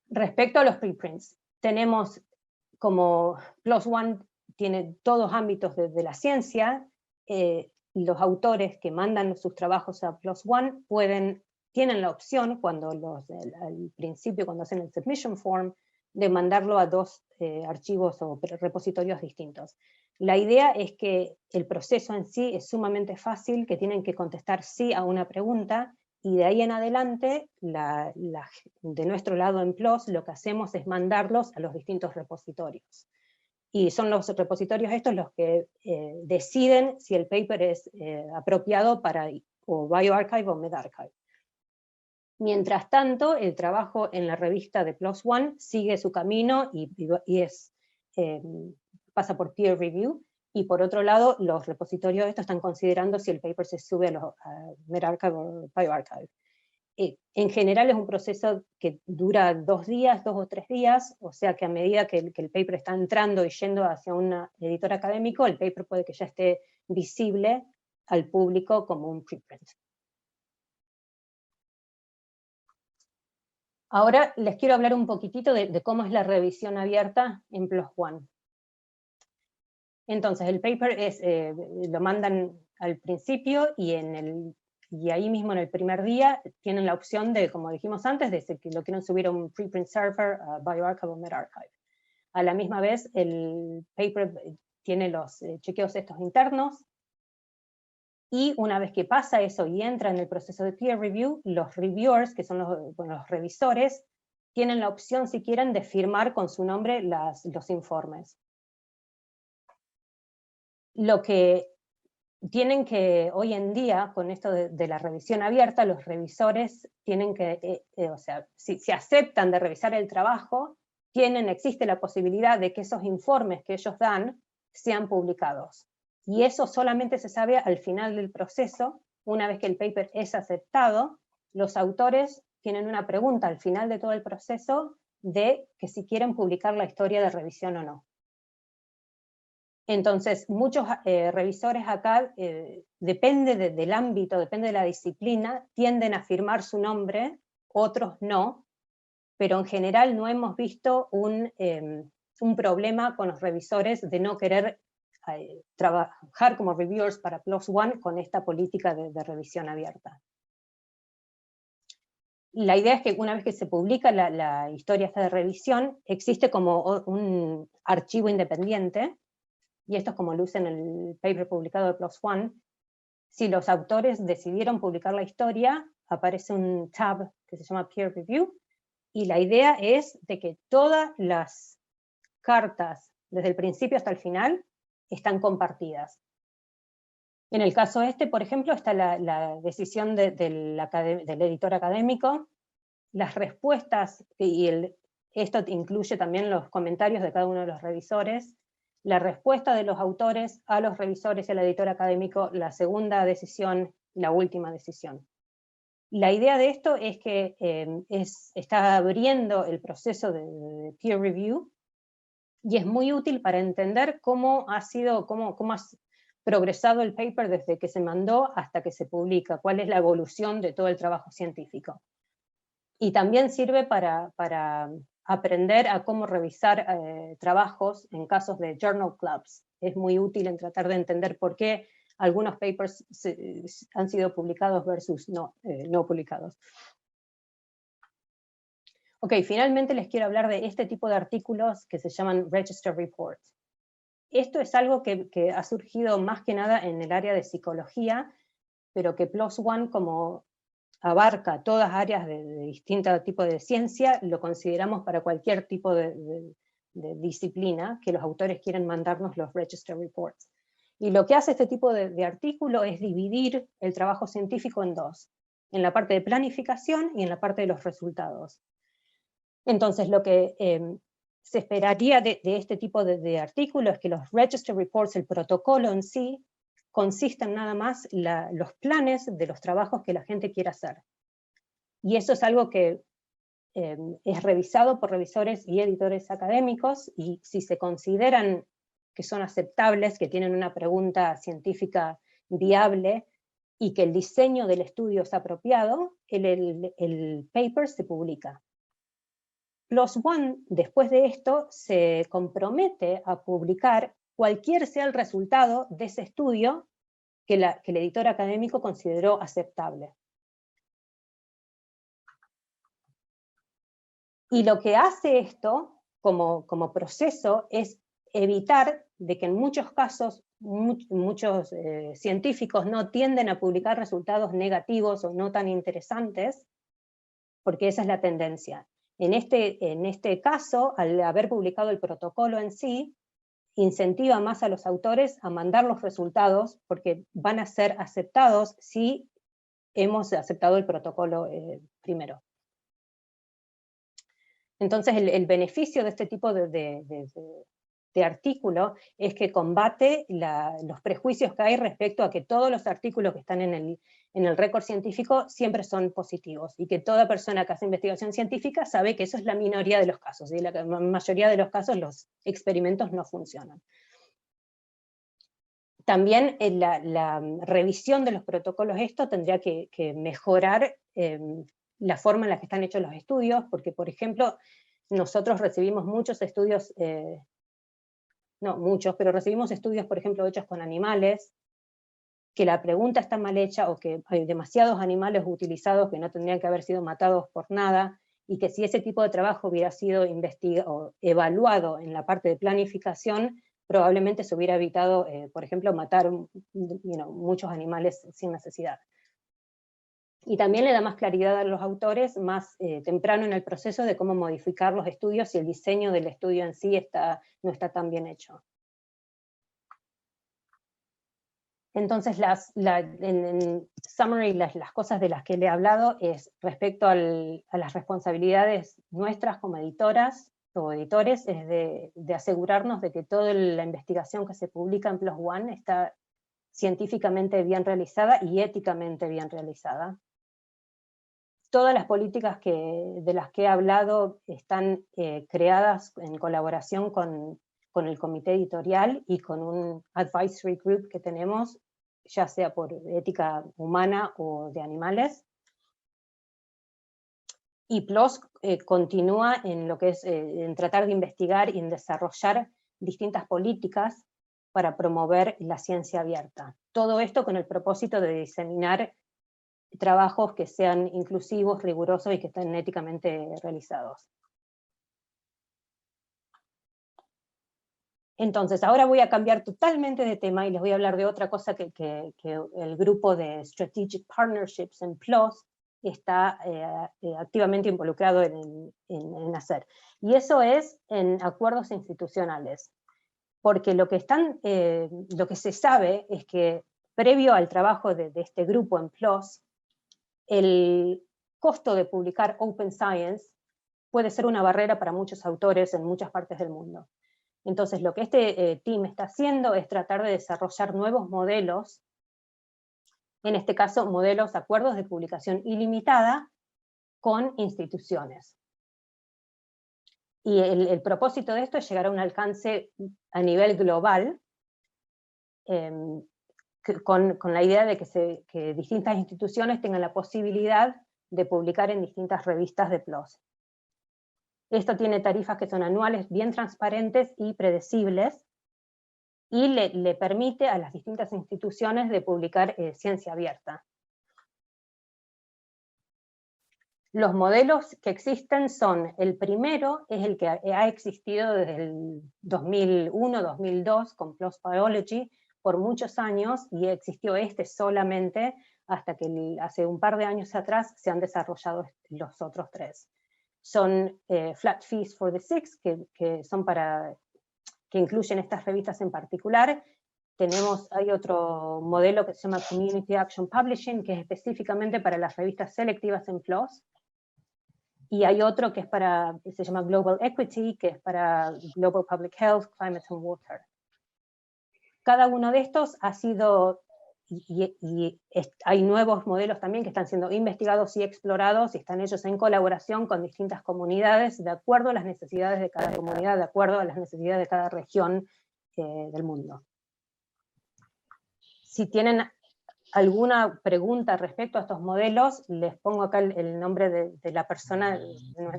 Respecto a los preprints, tenemos como PLOS ONE tiene todos ámbitos de la ciencia, los autores que mandan sus trabajos a PLOS ONE tienen la opción, al principio cuando hacen el submission form, de mandarlo a dos archivos o repositorios distintos. La idea es que el proceso en sí es sumamente fácil, que tienen que contestar sí a una pregunta, y de ahí en adelante, de nuestro lado en PLOS, lo que hacemos es mandarlos a los distintos repositorios. Y son los repositorios estos los que deciden si el paper es apropiado para o bioRxiv o medRxiv. Mientras tanto, el trabajo en la revista de PLOS ONE sigue su camino y pasa por peer review, y por otro lado, los repositorios estos están considerando si el paper se sube a medRxiv o bioRxiv. En general es un proceso que dura 2 días, 2 o 3 días, o sea que a medida que el paper está entrando y yendo hacia un editor académico, el paper puede que ya esté visible al público como un preprint. Ahora les quiero hablar un poquitito de cómo es la revisión abierta en PLOS ONE. Entonces el paper lo mandan al principio y ahí mismo en el primer día tienen la opción de, como dijimos antes, de que lo quieren subir a un preprint server, a bioRxiv o medRxiv. A la misma vez el paper tiene los chequeos estos internos, y una vez que pasa eso y entra en el proceso de peer review, los reviewers, que son los revisores, tienen la opción, si quieren, de firmar con su nombre los informes. Lo que tienen que, hoy en día, con esto de la revisión abierta, los revisores tienen que, o sea, si aceptan de revisar el trabajo, existe la posibilidad de que esos informes que ellos dan sean publicados. Y eso solamente se sabe al final del proceso. Una vez que el paper es aceptado, los autores tienen una pregunta al final de todo el proceso de que si quieren publicar la historia de revisión o no. Entonces, muchos revisores acá, depende del ámbito, depende de la disciplina, tienden a firmar su nombre, otros no, pero en general no hemos visto un problema con los revisores de no querer trabajar como reviewers para PLOS ONE con esta política de revisión abierta. La idea es que una vez que se publica la historia esta de revisión, existe como un archivo independiente, y esto es como luce en el paper publicado de PLOS ONE. Si los autores decidieron publicar la historia, aparece un tab que se llama Peer Review, y la idea es de que todas las cartas, desde el principio hasta el final, están compartidas. En el caso este, por ejemplo, está la decisión del editor académico, las respuestas, esto incluye también los comentarios de cada uno de los revisores, la respuesta de los autores a los revisores y al editor académico, la segunda decisión, la última decisión. La idea de esto es que está abriendo el proceso de peer review, y es muy útil para entender cómo ha progresado el paper desde que se mandó hasta que se publica, cuál es la evolución de todo el trabajo científico. Y también sirve para aprender a cómo revisar trabajos en casos de journal clubs. Es muy útil en tratar de entender por qué algunos papers han sido publicados versus no publicados. Ok, finalmente les quiero hablar de este tipo de artículos que se llaman Register Reports. Esto es algo que ha surgido más que nada en el área de psicología, pero que PLOS ONE, como abarca todas áreas de distintos tipos de ciencia, lo consideramos para cualquier tipo de disciplina que los autores quieren mandarnos los Register Reports. Y lo que hace este tipo de artículo es dividir el trabajo científico en dos, en la parte de planificación y en la parte de los resultados. Entonces lo que se esperaría de este tipo de artículo es que los Register Reports, el protocolo en sí, consisten nada más los planes de los trabajos que la gente quiere hacer. Y eso es algo que es revisado por revisores y editores académicos, y si se consideran que son aceptables, que tienen una pregunta científica viable, y que el diseño del estudio es apropiado, el paper se publica. PLOS ONE, después de esto, se compromete a publicar cualquier sea el resultado de ese estudio que el editor académico consideró aceptable. Y lo que hace esto, como proceso, es evitar de que en muchos casos, muchos científicos no tienden a publicar resultados negativos o no tan interesantes, porque esa es la tendencia. En este caso, al haber publicado el protocolo en sí, incentiva más a los autores a mandar los resultados, porque van a ser aceptados si hemos aceptado el protocolo primero. Entonces el beneficio de este tipo de artículo es que combate los prejuicios que hay respecto a que todos los artículos que están en el récord científico siempre son positivos, y que toda persona que hace investigación científica sabe que eso es la minoría de los casos, y en la mayoría de los casos los experimentos no funcionan. También la revisión de los protocolos tendría que mejorar la forma en la que están hechos los estudios, porque por ejemplo nosotros recibimos muchos estudios, no muchos, pero recibimos estudios por ejemplo hechos con animales, que la pregunta está mal hecha, o que hay demasiados animales utilizados que no tendrían que haber sido matados por nada, y que si ese tipo de trabajo hubiera sido investigado o evaluado en la parte de planificación, probablemente se hubiera evitado, por ejemplo, matar muchos animales sin necesidad. Y también le da más claridad a los autores más temprano en el proceso de cómo modificar los estudios si el diseño del estudio en sí no está tan bien hecho. Entonces, en summary, las cosas de las que le he hablado es respecto a las responsabilidades nuestras como editoras o editores, es de asegurarnos de que toda la investigación que se publica en PLOS ONE está científicamente bien realizada y éticamente bien realizada. Todas las políticas de las que he hablado están creadas en colaboración con el comité editorial y con un advisory group que tenemos, ya sea por ética humana o de animales. Y PLOS continúa en lo que es en tratar de investigar y en desarrollar distintas políticas para promover la ciencia abierta. Todo esto con el propósito de diseminar trabajos que sean inclusivos, rigurosos y que estén éticamente realizados. Entonces, ahora voy a cambiar totalmente de tema y les voy a hablar de otra cosa que el grupo de Strategic Partnerships en PLOS está activamente involucrado en hacer. Y eso es en acuerdos institucionales, porque lo que se sabe es que previo al trabajo de este grupo en PLOS, el costo de publicar Open Science puede ser una barrera para muchos autores en muchas partes del mundo. Entonces lo que este team está haciendo es tratar de desarrollar nuevos modelos, en este caso modelos, acuerdos de publicación ilimitada con instituciones. Y el propósito de esto es llegar a un alcance a nivel global, con la idea de que distintas instituciones tengan la posibilidad de publicar en distintas revistas de PLOS. Esto tiene tarifas que son anuales, bien transparentes y predecibles, y le permite a las distintas instituciones de publicar ciencia abierta. Los modelos que existen son, el primero es el que ha existido desde el 2001-2002 con PLOS Biology por muchos años, y existió solamente hasta que hace un par de años atrás se han desarrollado los otros tres. Son Flat Fees for the Six, que son que incluyen estas revistas en particular. Hay otro modelo que se llama Community Action Publishing, que es específicamente para las revistas selectivas en PLOS. Y hay otro que se llama Global Equity, que es para Global Public Health, Climate and Water. Cada uno de estos ha sido, hay nuevos modelos también que están siendo investigados y explorados, y están ellos en colaboración con distintas comunidades, de acuerdo a las necesidades de cada comunidad, de acuerdo a las necesidades de cada región del mundo. Si tienen alguna pregunta respecto a estos modelos, les pongo acá el nombre de la persona,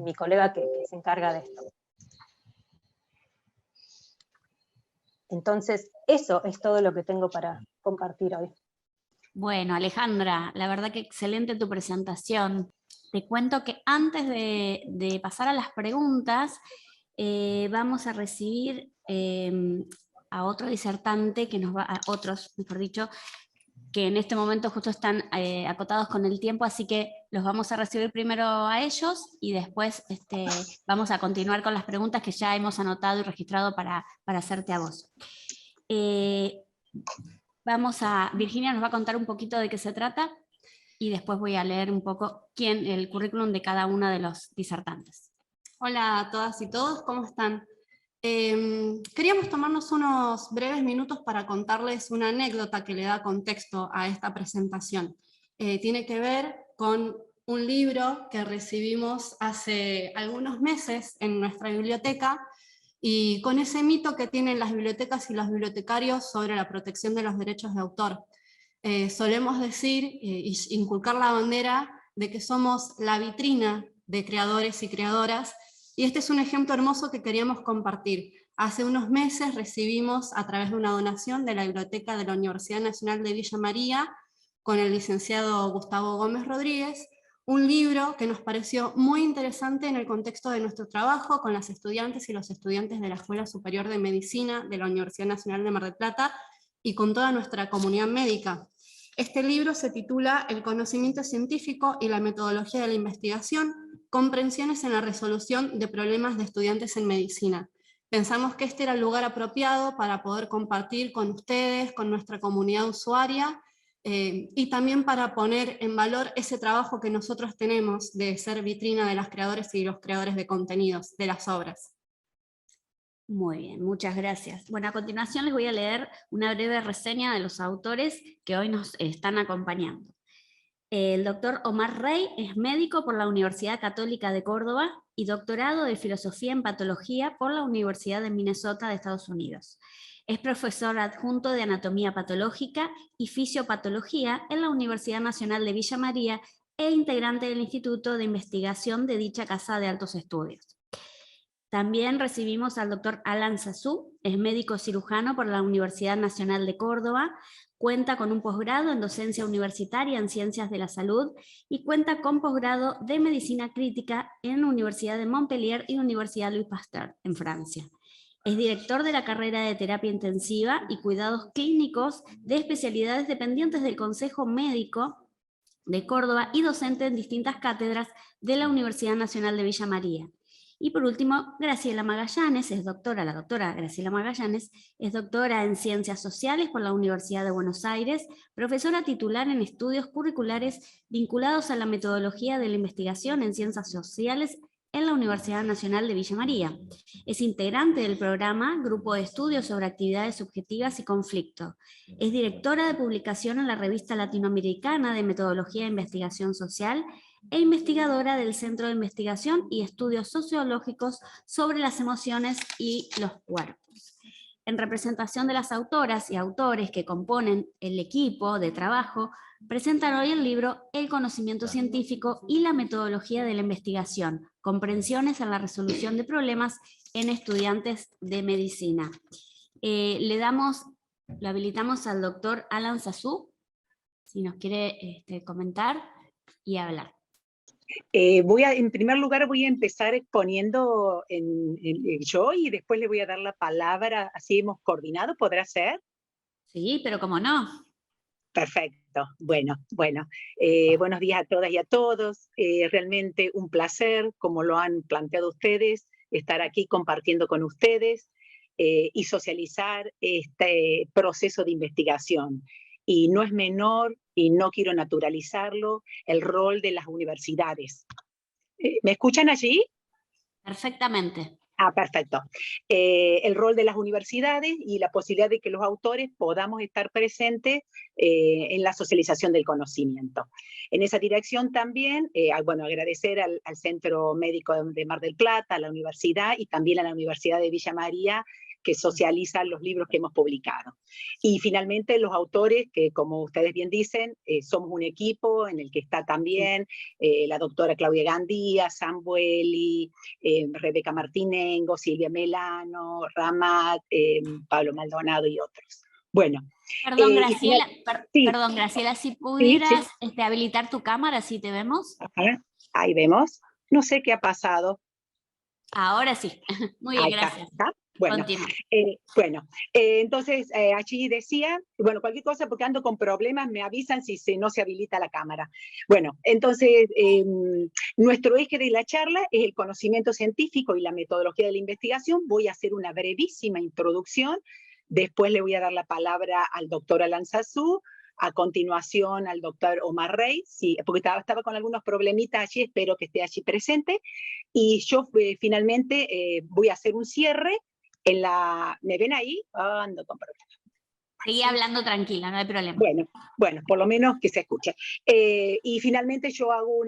mi colega que se encarga de esto. Entonces, eso es todo lo que tengo para compartir hoy. Bueno, Alejandra, la verdad que excelente tu presentación. Te cuento que antes de pasar a las preguntas, vamos a recibir a otro disertante, a otros, mejor dicho, que en este momento justo están acotados con el tiempo, así que los vamos a recibir primero a ellos y después vamos a continuar con las preguntas que ya hemos anotado y registrado para hacerte a vos. Virginia nos va a contar un poquito de qué se trata y después voy a leer un poco el currículum de cada uno de los disertantes. Hola a todas y todos, ¿cómo están? Queríamos tomarnos unos breves minutos para contarles una anécdota que le da contexto a esta presentación. Tiene que ver con un libro que recibimos hace algunos meses en nuestra biblioteca, y con ese mito que tienen las bibliotecas y los bibliotecarios sobre la protección de los derechos de autor. Solemos decir y inculcar la bandera de que somos la vitrina de creadores y creadoras, y este es un ejemplo hermoso que queríamos compartir. Hace unos meses recibimos, a través de una donación de la Biblioteca de la Universidad Nacional de Villa María, con el licenciado Gustavo Gómez Rodríguez, un libro que nos pareció muy interesante en el contexto de nuestro trabajo con las estudiantes y los estudiantes de la Escuela Superior de Medicina de la Universidad Nacional de Mar del Plata y con toda nuestra comunidad médica. Este libro se titula El conocimiento científico y la metodología de la investigación, comprensiones en la resolución de problemas de estudiantes en medicina. Pensamos que este era el lugar apropiado para poder compartir con ustedes, con nuestra comunidad usuaria, y también para poner en valor ese trabajo que nosotros tenemos de ser vitrina de las creadoras y los creadores de contenidos, de las obras. Muy bien, muchas gracias. Bueno, a continuación les voy a leer una breve reseña de los autores que hoy nos están acompañando. El doctor Omar Rey es médico por la Universidad Católica de Córdoba y doctorado de Filosofía en Patología por la Universidad de Minnesota de Estados Unidos. Es profesor adjunto de Anatomía Patológica y Fisiopatología en la Universidad Nacional de Villa María e integrante del Instituto de Investigación de dicha Casa de Altos Estudios. También recibimos al doctor Alan Sassou, es médico cirujano por la Universidad Nacional de Córdoba, cuenta con un posgrado en docencia universitaria en Ciencias de la Salud y cuenta con posgrado de Medicina Crítica en la Universidad de Montpellier y Universidad Louis Pasteur, en Francia. Es director de la carrera de Terapia Intensiva y Cuidados Clínicos de especialidades dependientes del Consejo Médico de Córdoba y docente en distintas cátedras de la Universidad Nacional de Villa María. Y por último, Graciela Magallanes, la doctora Graciela Magallanes, es doctora en Ciencias Sociales por la Universidad de Buenos Aires, profesora titular en estudios curriculares vinculados a la metodología de la investigación en Ciencias Sociales en la Universidad Nacional de Villa María. Es integrante del programa Grupo de Estudios sobre Actividades Subjetivas y Conflicto. Es directora de publicación en la Revista Latinoamericana de Metodología de Investigación Social e investigadora del Centro de Investigación y Estudios Sociológicos sobre las Emociones y los Cuerpos. En representación de las autoras y autores que componen el equipo de trabajo, presentan hoy el libro El conocimiento científico y la metodología de la investigación, comprensiones en la resolución de problemas en estudiantes de medicina. Lo habilitamos al doctor Alan Sazú, si nos quiere comentar y hablar. En primer lugar voy a empezar exponiendo yo y después le voy a dar la palabra, así hemos coordinado, ¿podrá ser? Sí, pero cómo no. Perfecto, bueno. Buenos días a todas y a todos. Realmente un placer, como lo han planteado ustedes, estar aquí compartiendo con ustedes y socializar este proceso de investigación. Y no es menor, y no quiero naturalizarlo, el rol de las universidades. ¿Me escuchan allí? Perfectamente. Perfecto. El rol de las universidades y la posibilidad de que los autores podamos estar presentes en la socialización del conocimiento. En esa dirección también, agradecer al Centro Médico de Mar del Plata, a la universidad y también a la Universidad de Villa María, que socializa los libros que hemos publicado. Y finalmente los autores, que como ustedes bien dicen, somos un equipo en el que está también la doctora Claudia Gandía, Sambueli, Rebeca Martinengo, Silvia Melano, Ramat, Pablo Maldonado y otros. Bueno. Perdón, Graciela, sí. Perdón, Graciela, si pudieras sí. Habilitar tu cámara, ¿sí te vemos? Ajá. Ahí vemos. No sé qué ha pasado. Ahora sí. Muy bien, gracias. ¿Está? Bueno, entonces allí decía, cualquier cosa porque ando con problemas, me avisan si no se habilita la cámara. Bueno, entonces nuestro eje de la charla es el conocimiento científico y la metodología de la investigación. Voy a hacer una brevísima introducción, después le voy a dar la palabra al doctor Alan Sazú, a continuación al doctor Omar Rey, sí, porque estaba con algunos problemitas allí, espero que esté allí presente, y yo finalmente voy a hacer un cierre. ¿Me ven ahí? Ando con problemas. Seguí hablando tranquila, no hay problema. Bueno, por lo menos que se escuche. Y finalmente yo hago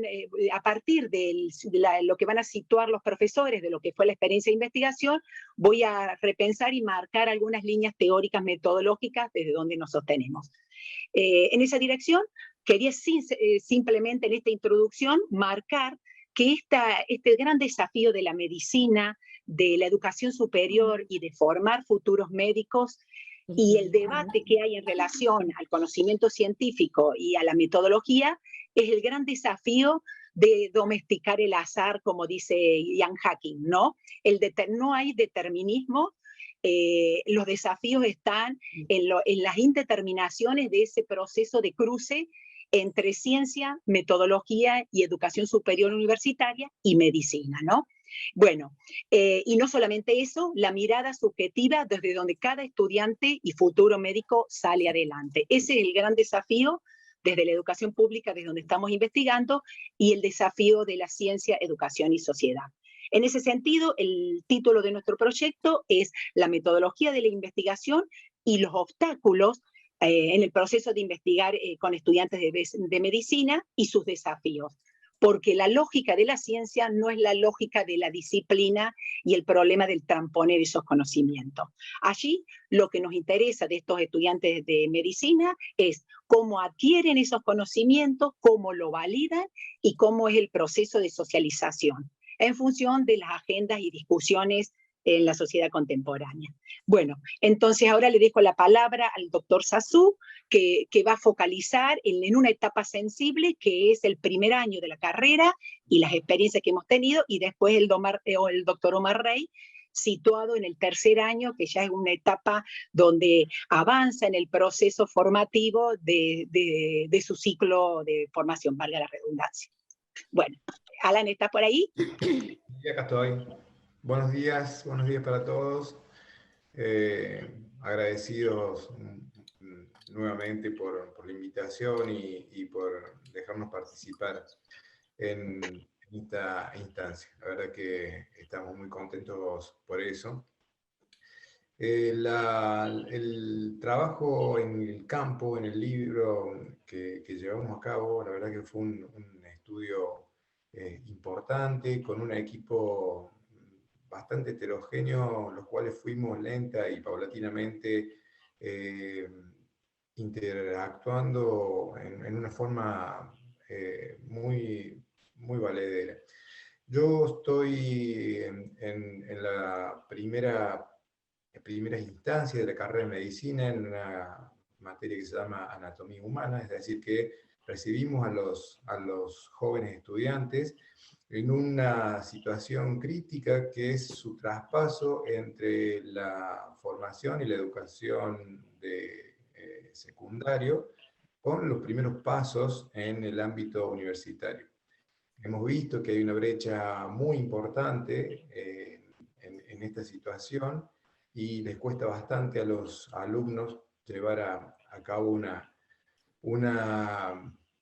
a partir de lo que van a situar los profesores, de lo que fue la experiencia de investigación, voy a repensar y marcar algunas líneas teóricas metodológicas desde donde nos sostenemos. En esa dirección, quería simplemente en esta introducción marcar que este gran desafío de la medicina, de la educación superior y de formar futuros médicos y el debate que hay en relación al conocimiento científico y a la metodología es el gran desafío de domesticar el azar, como dice Ian Hacking, ¿no? No hay determinismo, los desafíos están en las indeterminaciones de ese proceso de cruce entre ciencia, metodología y educación superior universitaria y medicina, ¿no? Bueno, y no solamente eso, la mirada subjetiva desde donde cada estudiante y futuro médico sale adelante. Ese es el gran desafío desde la educación pública, desde donde estamos investigando, y el desafío de la ciencia, educación y sociedad. En ese sentido, el título de nuestro proyecto es La metodología de la investigación y los obstáculos en el proceso de investigar con estudiantes de medicina y sus desafíos. Porque la lógica de la ciencia no es la lógica de la disciplina y el problema del tramponer esos conocimientos. Allí lo que nos interesa de estos estudiantes de medicina es cómo adquieren esos conocimientos, cómo lo validan y cómo es el proceso de socialización en función de las agendas y discusiones en la sociedad contemporánea. Bueno, entonces ahora le dejo la palabra al doctor Sazú, que va a focalizar en una etapa sensible, que es el primer año de la carrera y las experiencias que hemos tenido, y después el doctor Omar Rey, situado en el tercer año, que ya es una etapa donde avanza en el proceso formativo de su ciclo de formación, valga la redundancia. Bueno, Alan, ¿estás por ahí? Sí, acá estoy. Buenos días para todos. Agradecidos nuevamente por la invitación y por dejarnos participar en esta instancia. La verdad que estamos muy contentos por eso. El trabajo en el campo, en el libro que llevamos a cabo, la verdad que fue un estudio importante, con un equipo bastante heterogéneo, los cuales fuimos lenta y paulatinamente interactuando en una forma muy valedera. Yo estoy en la primeras instancias de la carrera de medicina en una materia que se llama anatomía humana, es decir, que recibimos a los jóvenes estudiantes en una situación crítica que es su traspaso entre la formación y la educación de secundario con los primeros pasos en el ámbito universitario. Hemos visto que hay una brecha muy importante en esta situación y les cuesta bastante a los alumnos llevar a cabo una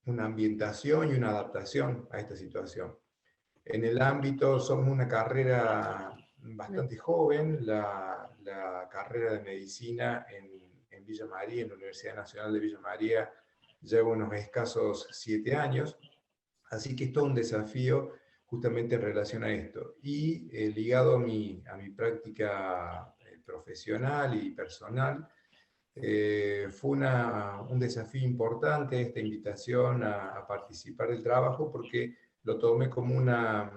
ambientación y una adaptación a esta situación. En el ámbito, somos una carrera bastante joven, la carrera de medicina en Villa María, en la Universidad Nacional de Villa María, lleva unos escasos 7 años, así que es todo un desafío justamente en relación a esto. Y ligado a mi práctica profesional y personal, fue un desafío importante esta invitación a participar del trabajo, porque lo tomé como una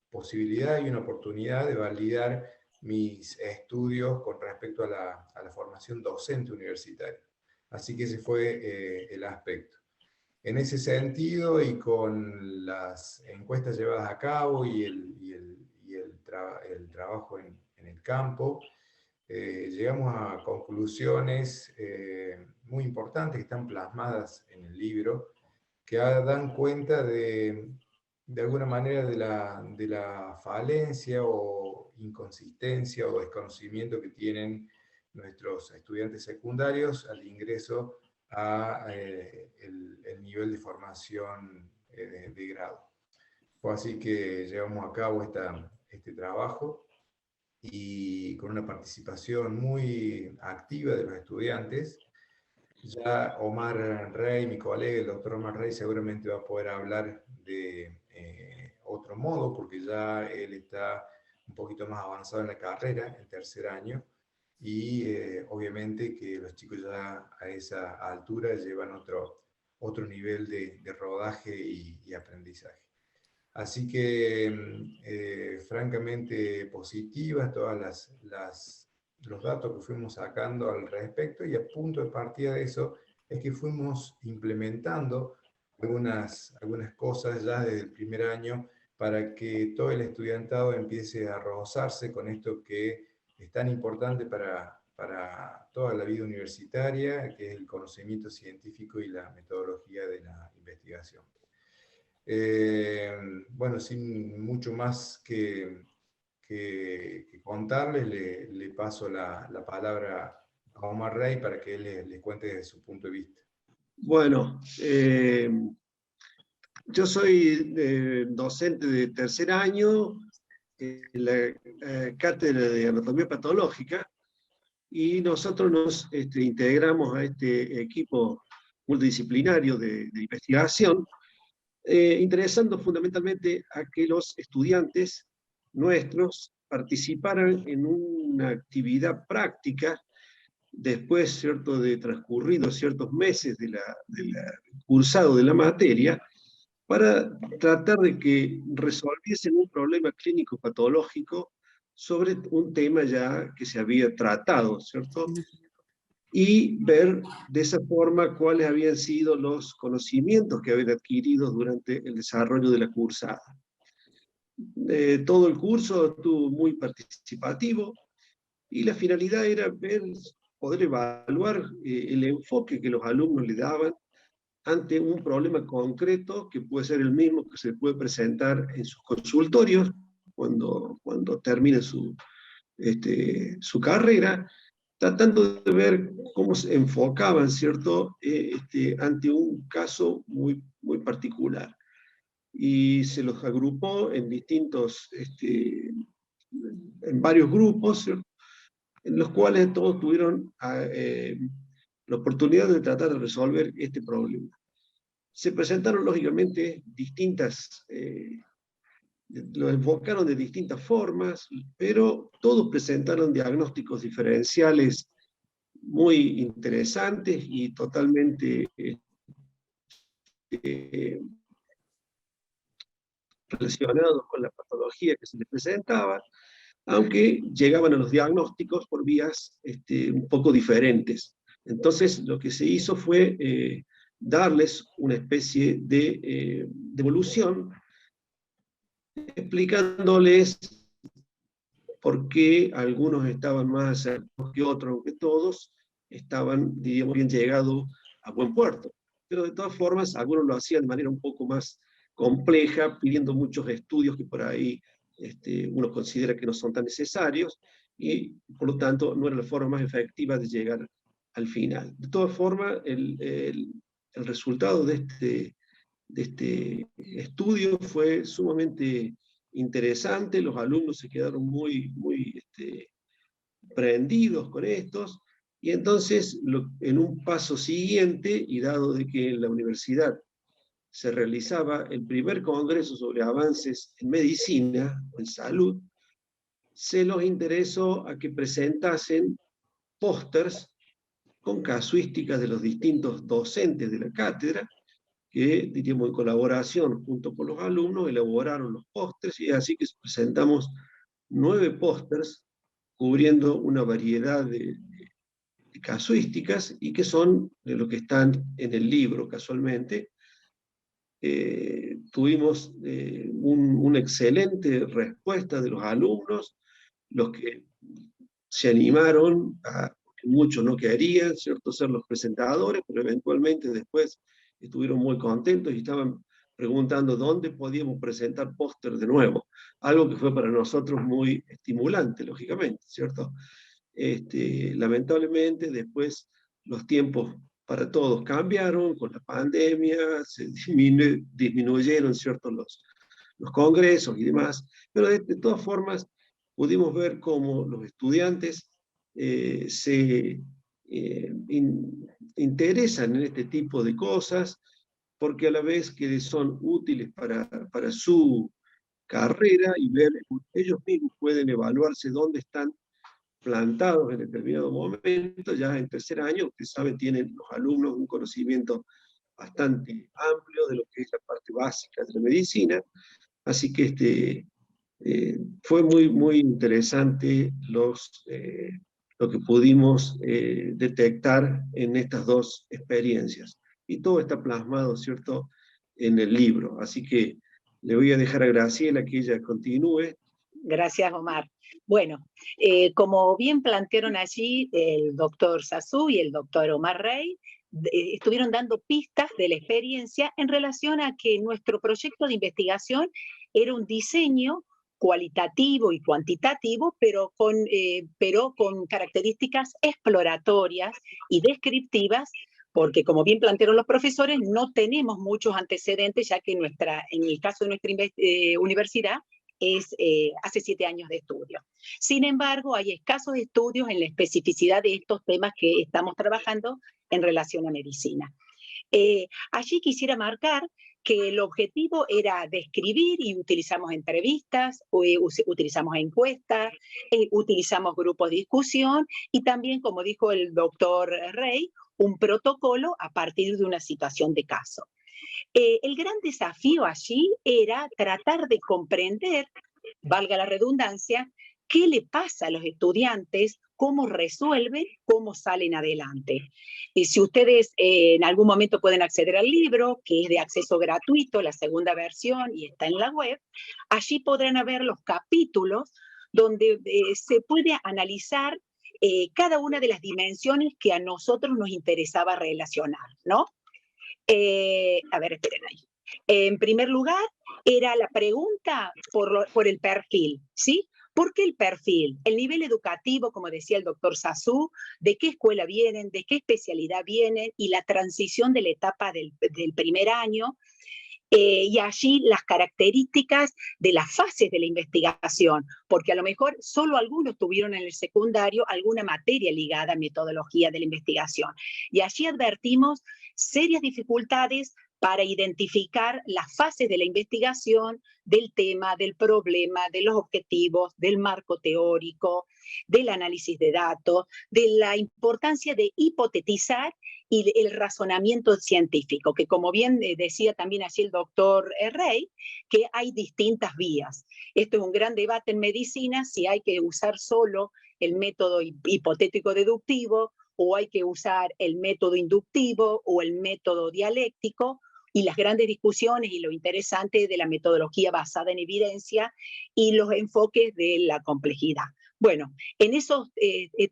posibilidad y una oportunidad de validar mis estudios con respecto a la formación docente universitaria. Así que ese fue el aspecto. En ese sentido, y con las encuestas llevadas a cabo y el trabajo en el campo, llegamos a conclusiones muy importantes que están plasmadas en el libro, que dan cuenta de alguna manera de la falencia o inconsistencia o desconocimiento que tienen nuestros estudiantes secundarios al ingreso a el nivel de formación de grado. Fue así que llevamos a cabo este trabajo, y con una participación muy activa de los estudiantes. Ya Omar Rey, mi colega, el doctor Omar Rey, seguramente va a poder hablar de otro modo, porque ya él está un poquito más avanzado en la carrera, el tercer año, y obviamente que los chicos ya a esa altura llevan otro nivel de rodaje y aprendizaje. Así que, francamente positivas todas los datos que fuimos sacando al respecto, y a punto de partida de eso es que fuimos implementando algunas cosas ya desde el primer año para que todo el estudiantado empiece a rozarse con esto que es tan importante para toda la vida universitaria, que es el conocimiento científico y la metodología de la investigación. Bueno, sin mucho más que contarles, le paso la palabra a Omar Rey para que él les cuente desde su punto de vista. Bueno, yo soy docente de tercer año en la cátedra de anatomía patológica, y nosotros nos integramos a este equipo multidisciplinario de investigación, interesando fundamentalmente a que los estudiantes nuestros participaran en una actividad práctica después, ¿cierto?, de transcurridos ciertos meses del cursado de la materia, para tratar de que resolviesen un problema clínico patológico sobre un tema ya que se había tratado, ¿cierto? Y ver de esa forma cuáles habían sido los conocimientos que habían adquirido durante el desarrollo de la cursada. todo el curso estuvo muy participativo y la finalidad era poder evaluar el enfoque que los alumnos le daban ante un problema concreto que puede ser el mismo que se puede presentar en sus consultorios cuando termine su carrera, tratando de ver cómo se enfocaban, ¿cierto?, ante un caso muy, muy particular. Y se los agrupó en en varios grupos, ¿cierto?, en los cuales todos tuvieron la oportunidad de tratar de resolver este problema. Se presentaron, lógicamente, lo enfocaron de distintas formas, pero todos presentaron diagnósticos diferenciales muy interesantes y totalmente relacionados con la patología que se les presentaba, aunque llegaban a los diagnósticos por vías un poco diferentes. Entonces, lo que se hizo fue darles una especie de evolución, explicándoles por qué algunos estaban más acertados que otros, aunque todos estaban, diríamos, bien llegados a buen puerto. Pero de todas formas, algunos lo hacían de manera un poco más compleja, pidiendo muchos estudios que por ahí uno considera que no son tan necesarios, y por lo tanto no era la forma más efectiva de llegar al final. De todas formas, el resultado de este estudio fue sumamente interesante, los alumnos se quedaron muy, muy prendidos con estos, y entonces en un paso siguiente, y dado de que en la universidad se realizaba el primer congreso sobre avances en medicina o en salud, se los interesó a que presentasen pósters con casuísticas de los distintos docentes de la cátedra, que, diríamos, en colaboración junto con los alumnos, elaboraron los pósters, y así que presentamos 9 pósters cubriendo una variedad de casuísticas, y que son de lo que están en el libro casualmente. Tuvimos una excelente respuesta de los alumnos, los que se animaron, porque muchos no querían, ¿cierto?, ser los presentadores, pero eventualmente después estuvieron muy contentos y estaban preguntando dónde podíamos presentar póster de nuevo, algo que fue para nosotros muy estimulante, lógicamente, ¿cierto? Lamentablemente después los tiempos para todos cambiaron, con la pandemia se disminuyeron, ¿cierto?, los congresos y demás, pero de todas formas pudimos ver cómo los estudiantes se interesan en este tipo de cosas, porque a la vez que son útiles para su carrera, y ver, ellos mismos pueden evaluarse dónde están plantados en determinado momento. Ya en tercer año, ustedes saben, tienen los alumnos un conocimiento bastante amplio de lo que es la parte básica de la medicina, así que fue muy, muy interesante lo que pudimos detectar en estas dos experiencias. Y todo está plasmado, ¿cierto?, en el libro. Así que le voy a dejar a Graciela que ella continúe. Gracias, Omar. Bueno, como bien plantearon allí el doctor Sassou y el doctor Omar Rey, estuvieron dando pistas de la experiencia en relación a que nuestro proyecto de investigación era un diseño cualitativo y cuantitativo, pero con características exploratorias y descriptivas, porque como bien plantearon los profesores, no tenemos muchos antecedentes, ya que en el caso de nuestra universidad es hace 7 años de estudio. Sin embargo, hay escasos estudios en la especificidad de estos temas que estamos trabajando en relación a medicina. Allí quisiera marcar que el objetivo era describir, y utilizamos entrevistas, utilizamos encuestas, utilizamos grupos de discusión, y también, como dijo el doctor Rey, un protocolo a partir de una situación de caso. El gran desafío allí era tratar de comprender, valga la redundancia, qué le pasa a los estudiantes cómo resuelven, cómo salen adelante. Y si ustedes en algún momento pueden acceder al libro, que es de acceso gratuito, la segunda versión, y está en la web, allí podrán ver los capítulos donde se puede analizar cada una de las dimensiones que a nosotros nos interesaba relacionar, ¿no? A ver, esperen ahí. En primer lugar, era la pregunta por el perfil, ¿sí? ¿Por qué el perfil? El nivel educativo, como decía el doctor Sassou, de qué escuela vienen, de qué especialidad vienen, y la transición de la etapa del primer año, y allí las características de las fases de la investigación, porque a lo mejor solo algunos tuvieron en el secundario alguna materia ligada a metodología de la investigación. Y allí advertimos serias dificultades para identificar las fases de la investigación, del tema, del problema, de los objetivos, del marco teórico, del análisis de datos, de la importancia de hipotetizar y el razonamiento científico, que como bien decía también así el doctor Rey, que hay distintas vías. Esto es un gran debate en medicina, si hay que usar solo el método hipotético deductivo, o hay que usar el método inductivo o el método dialéctico, y las grandes discusiones y lo interesante de la metodología basada en evidencia y los enfoques de la complejidad. Bueno, en esos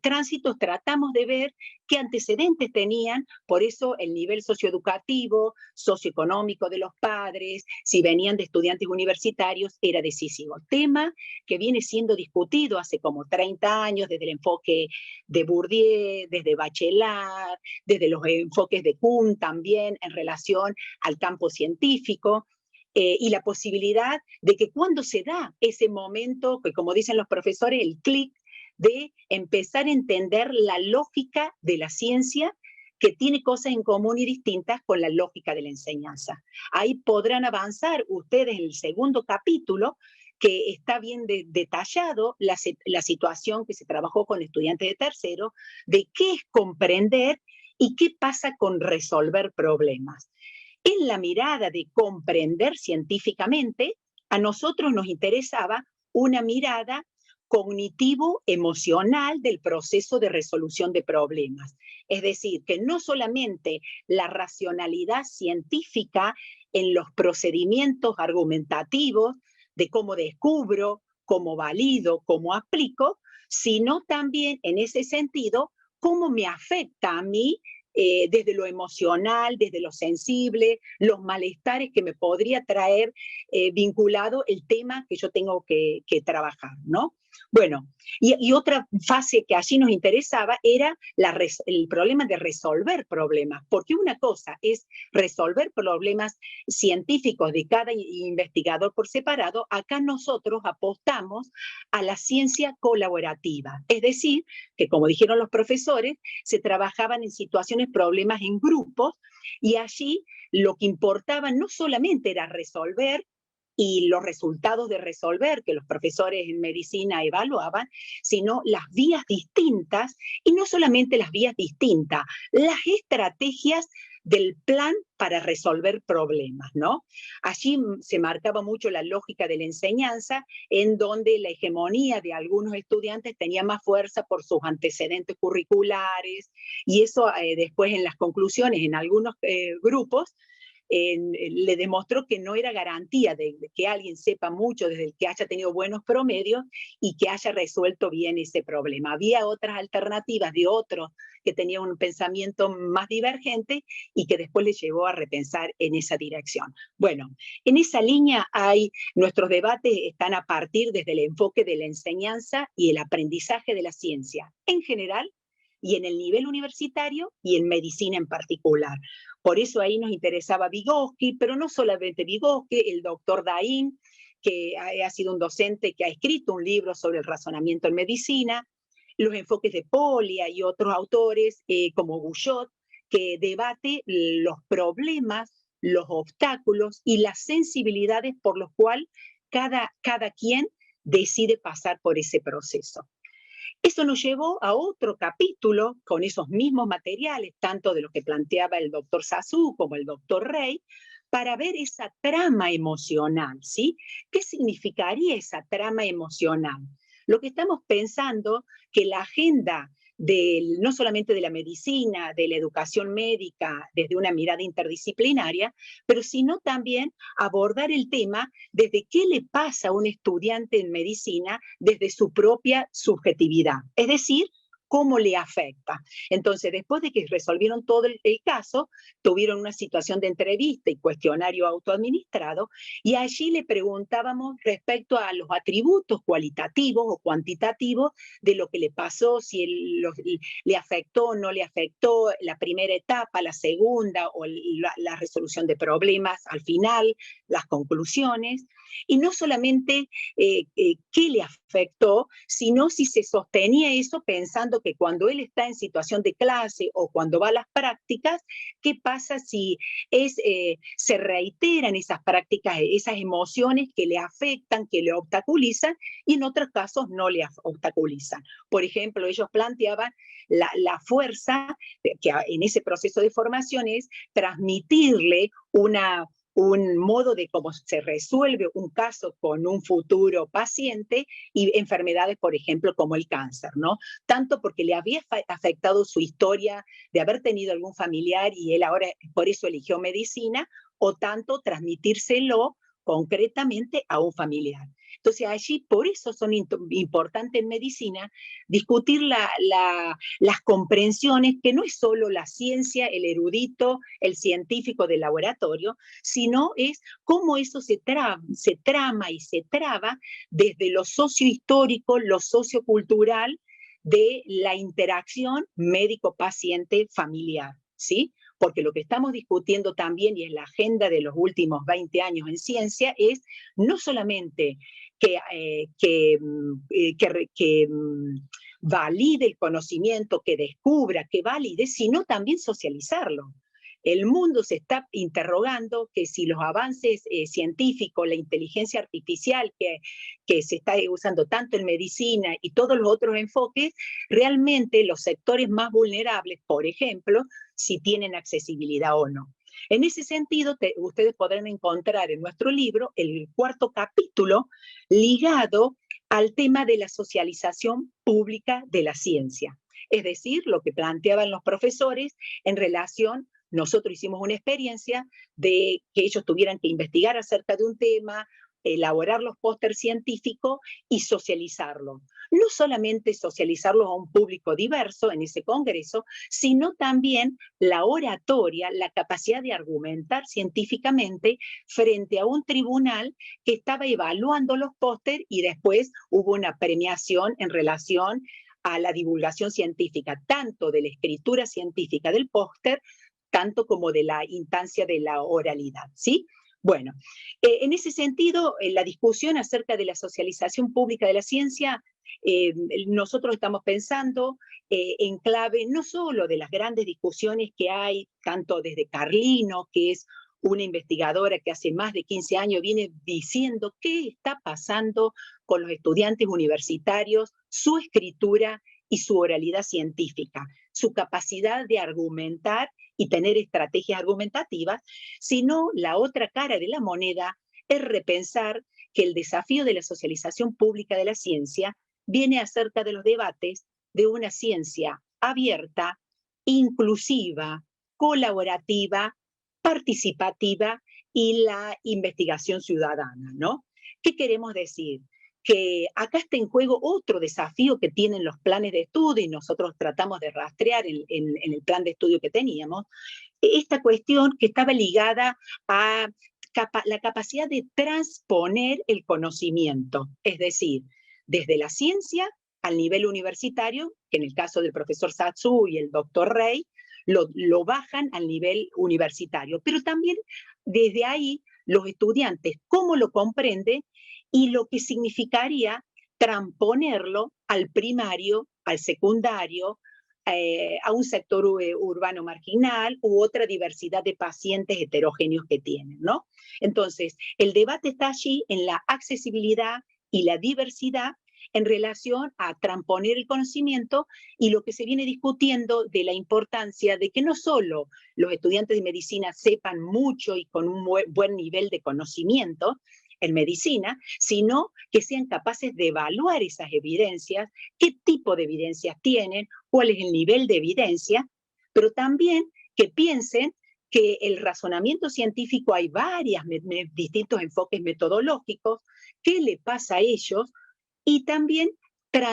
tránsitos tratamos de ver qué antecedentes tenían, por eso el nivel socioeducativo, socioeconómico de los padres, si venían de estudiantes universitarios, era decisivo. Tema que viene siendo discutido hace como 30 años, desde el enfoque de Bourdieu, desde Bachelard, desde los enfoques de Kuhn también en relación al campo científico. Y la posibilidad de que cuando se da ese momento, que como dicen los profesores, el clic de empezar a entender la lógica de la ciencia, que tiene cosas en común y distintas con la lógica de la enseñanza. Ahí podrán avanzar ustedes en el segundo capítulo, que está bien detallado la situación que se trabajó con estudiantes de tercero, de qué es comprender y qué pasa con resolver problemas. En la mirada de comprender científicamente, a nosotros nos interesaba una mirada cognitivo-emocional del proceso de resolución de problemas. Es decir, que no solamente la racionalidad científica en los procedimientos argumentativos de cómo descubro, cómo valido, cómo aplico, sino también en ese sentido, cómo me afecta a mí desde lo emocional, desde lo sensible, los malestares que me podría traer vinculado el tema que yo tengo que trabajar, ¿no? Bueno, y otra fase que allí nos interesaba era el problema de resolver problemas, porque una cosa es resolver problemas científicos de cada investigador por separado, acá nosotros apostamos a la ciencia colaborativa, es decir, que como dijeron los profesores, se trabajaban en situaciones, problemas en grupos, y allí lo que importaba no solamente era resolver, y los resultados de resolver que los profesores en medicina evaluaban, sino las vías distintas, y no solamente las vías distintas, las estrategias del plan para resolver problemas, ¿no? Allí se marcaba mucho la lógica de la enseñanza, en donde la hegemonía de algunos estudiantes tenía más fuerza por sus antecedentes curriculares, y eso después en las conclusiones, en algunos grupos, le demostró que no era garantía de que alguien sepa mucho desde el que haya tenido buenos promedios y que haya resuelto bien ese problema. Había otras alternativas de otros que tenían un pensamiento más divergente y que después les llevó a repensar en esa dirección. Bueno, en esa línea nuestros debates están a partir desde el enfoque de la enseñanza y el aprendizaje de la ciencia en general, y en el nivel universitario y en medicina en particular. Por eso ahí nos interesaba Vygotsky, pero no solamente Vygotsky, el doctor Dain, que ha sido un docente que ha escrito un libro sobre el razonamiento en medicina, los enfoques de Polya y otros autores como Guyot, que debate los problemas, los obstáculos y las sensibilidades por los cuales cada quien decide pasar por ese proceso. Eso nos llevó a otro capítulo con esos mismos materiales, tanto de lo que planteaba el doctor Sassou como el doctor Rey, para ver esa trama emocional, ¿sí? ¿Qué significaría esa trama emocional? Lo que estamos pensando que la agenda no solamente de la medicina, de la educación médica, desde una mirada interdisciplinaria, pero sino también abordar el tema desde qué le pasa a un estudiante en medicina desde su propia subjetividad, es decir, cómo le afecta. Entonces, después de que resolvieron todo el caso, tuvieron una situación de entrevista y cuestionario autoadministrado, y allí le preguntábamos respecto a los atributos cualitativos o cuantitativos de lo que le pasó, si le afectó o no le afectó la primera etapa, la segunda, o la resolución de problemas al final, las conclusiones, y no solamente qué le afectó, sino si se sostenía eso pensando que cuando él está en situación de clase o cuando va a las prácticas, ¿qué pasa si se reiteran esas prácticas, esas emociones que le afectan, que le obstaculizan, y en otros casos no le obstaculizan? Por ejemplo, ellos planteaban la fuerza que en ese proceso de formación es transmitirle un modo de cómo se resuelve un caso con un futuro paciente y enfermedades, por ejemplo, como el cáncer, ¿no? Tanto porque le había afectado su historia de haber tenido algún familiar y él ahora por eso eligió medicina, o tanto transmitírselo concretamente a un familiar. Entonces allí, por eso son importantes en medicina discutir las comprensiones, que no es solo la ciencia, el erudito, el científico del laboratorio, sino es cómo eso se trama y se traba desde lo sociohistórico, lo sociocultural, de la interacción médico-paciente-familiar, ¿sí? Porque lo que estamos discutiendo también, y es la agenda de los últimos 20 años en ciencia, es no solamente que valide el conocimiento, que descubra, que valide, sino también socializarlo. El mundo se está interrogando que si los avances científicos, la inteligencia artificial que se está usando tanto en medicina y todos los otros enfoques, realmente los sectores más vulnerables, por ejemplo, si tienen accesibilidad o no. En ese sentido, ustedes podrán encontrar en nuestro libro el 4º capítulo ligado al tema de la socialización pública de la ciencia. Es decir, lo que planteaban los profesores en relación. Nosotros hicimos una experiencia de que ellos tuvieran que investigar acerca de un tema, elaborar los pósters científicos y socializarlo. No solamente socializarlos a un público diverso en ese congreso, sino también la oratoria, la capacidad de argumentar científicamente frente a un tribunal que estaba evaluando los pósters, y después hubo una premiación en relación a la divulgación científica, tanto de la escritura científica del póster, tanto como de la instancia de la oralidad, ¿sí? Bueno, en ese sentido, la discusión acerca de la socialización pública de la ciencia, nosotros estamos pensando en clave no solo de las grandes discusiones que hay, tanto desde Carlino, que es una investigadora que hace más de 15 años viene diciendo qué está pasando con los estudiantes universitarios, su escritura y su oralidad científica, su capacidad de argumentar y tener estrategias argumentativas, sino la otra cara de la moneda es repensar que el desafío de la socialización pública de la ciencia viene acerca de los debates de una ciencia abierta, inclusiva, colaborativa, participativa y la investigación ciudadana, ¿no? ¿Qué queremos decir? Que acá está en juego otro desafío que tienen los planes de estudio, y nosotros tratamos de rastrear en el plan de estudio que teníamos, esta cuestión que estaba ligada a la capacidad de transponer el conocimiento, es decir, desde la ciencia al nivel universitario, que en el caso del profesor Satsu y el doctor Rey, lo bajan al nivel universitario, pero también desde ahí los estudiantes cómo lo comprenden y lo que significaría transponerlo al primario, al secundario, a un sector urbano marginal u otra diversidad de pacientes heterogéneos que tienen, ¿no? Entonces, el debate está allí en la accesibilidad y la diversidad en relación a transponer el conocimiento, y lo que se viene discutiendo de la importancia de que no solo los estudiantes de medicina sepan mucho y con un buen nivel de conocimiento, en medicina, sino que sean capaces de evaluar esas evidencias, qué tipo de evidencias tienen, cuál es el nivel de evidencia, pero también que piensen que el razonamiento científico hay distintos enfoques metodológicos, qué le pasa a ellos, y también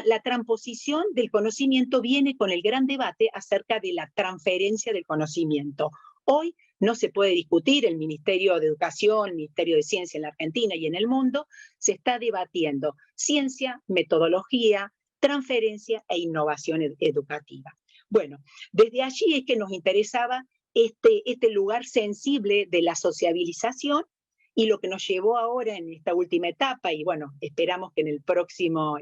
la transposición del conocimiento viene con el gran debate acerca de la transferencia del conocimiento. Hoy no se puede discutir, el Ministerio de Educación, el Ministerio de Ciencia en la Argentina y en el mundo, se está debatiendo ciencia, metodología, transferencia e innovación educativa. Bueno, desde allí es que nos interesaba este lugar sensible de la sociabilización, y lo que nos llevó ahora en esta última etapa, y bueno, esperamos que en el próximo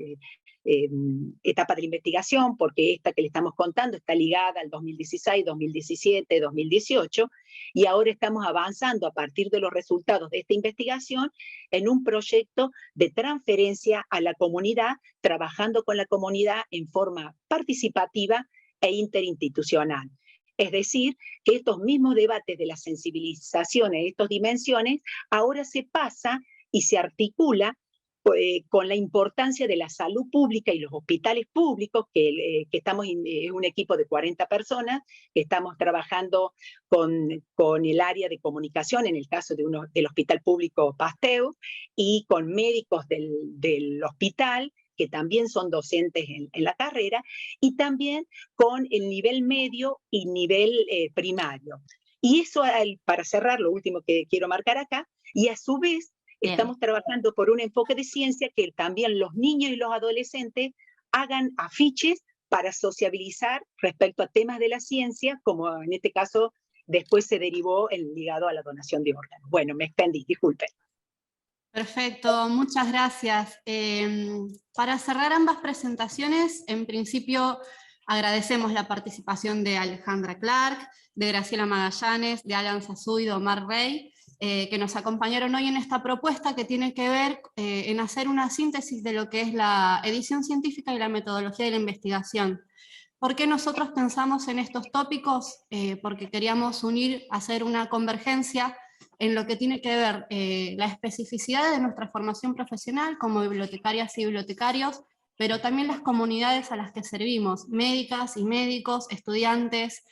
etapa de la investigación, porque esta que le estamos contando está ligada al 2016, 2017, 2018, y ahora estamos avanzando a partir de los resultados de esta investigación en un proyecto de transferencia a la comunidad, trabajando con la comunidad en forma participativa e interinstitucional. Es decir, que estos mismos debates de la sensibilización en estas dimensiones ahora se pasa y se articula con la importancia de la salud pública y los hospitales públicos, que estamos en un equipo de 40 personas, que estamos trabajando con el área de comunicación, en el caso del Hospital Público Pasteur, y con médicos del hospital, que también son docentes en la carrera, y también con el nivel medio y nivel primario. Y eso, para cerrar, lo último que quiero marcar acá, y a su vez estamos trabajando por un enfoque de ciencia que también los niños y los adolescentes hagan afiches para sociabilizar respecto a temas de la ciencia, como en este caso después se derivó ligado a la donación de órganos. Bueno, me extendí, disculpen. Perfecto, muchas gracias. Para cerrar ambas presentaciones, en principio agradecemos la participación de Alejandra Clark, de Graciela Magallanes, de Alan Sazú y de Omar Rey, que nos acompañaron hoy en esta propuesta que tiene que ver en hacer una síntesis de lo que es la edición científica y la metodología de la investigación. ¿Por qué nosotros pensamos en estos tópicos? Porque queríamos hacer una convergencia en lo que tiene que ver la especificidad de nuestra formación profesional como bibliotecarias y bibliotecarios, pero también las comunidades a las que servimos, médicas y médicos, estudiantes.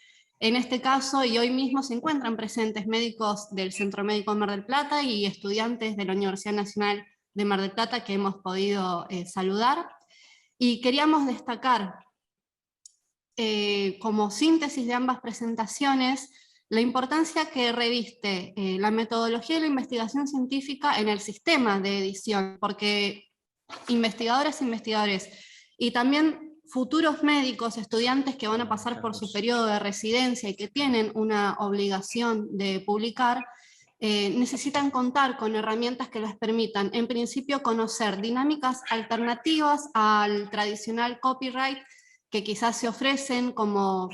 En este caso, y hoy mismo se encuentran presentes médicos del Centro Médico de Mar del Plata y estudiantes de la Universidad Nacional de Mar del Plata que hemos podido saludar. Y queríamos destacar, como síntesis de ambas presentaciones, la importancia que reviste la metodología de la investigación científica en el sistema de edición, porque investigadores y también futuros médicos, estudiantes que van a pasar por su periodo de residencia y que tienen una obligación de publicar, necesitan contar con herramientas que les permitan, en principio, conocer dinámicas alternativas al tradicional copyright que quizás se ofrecen como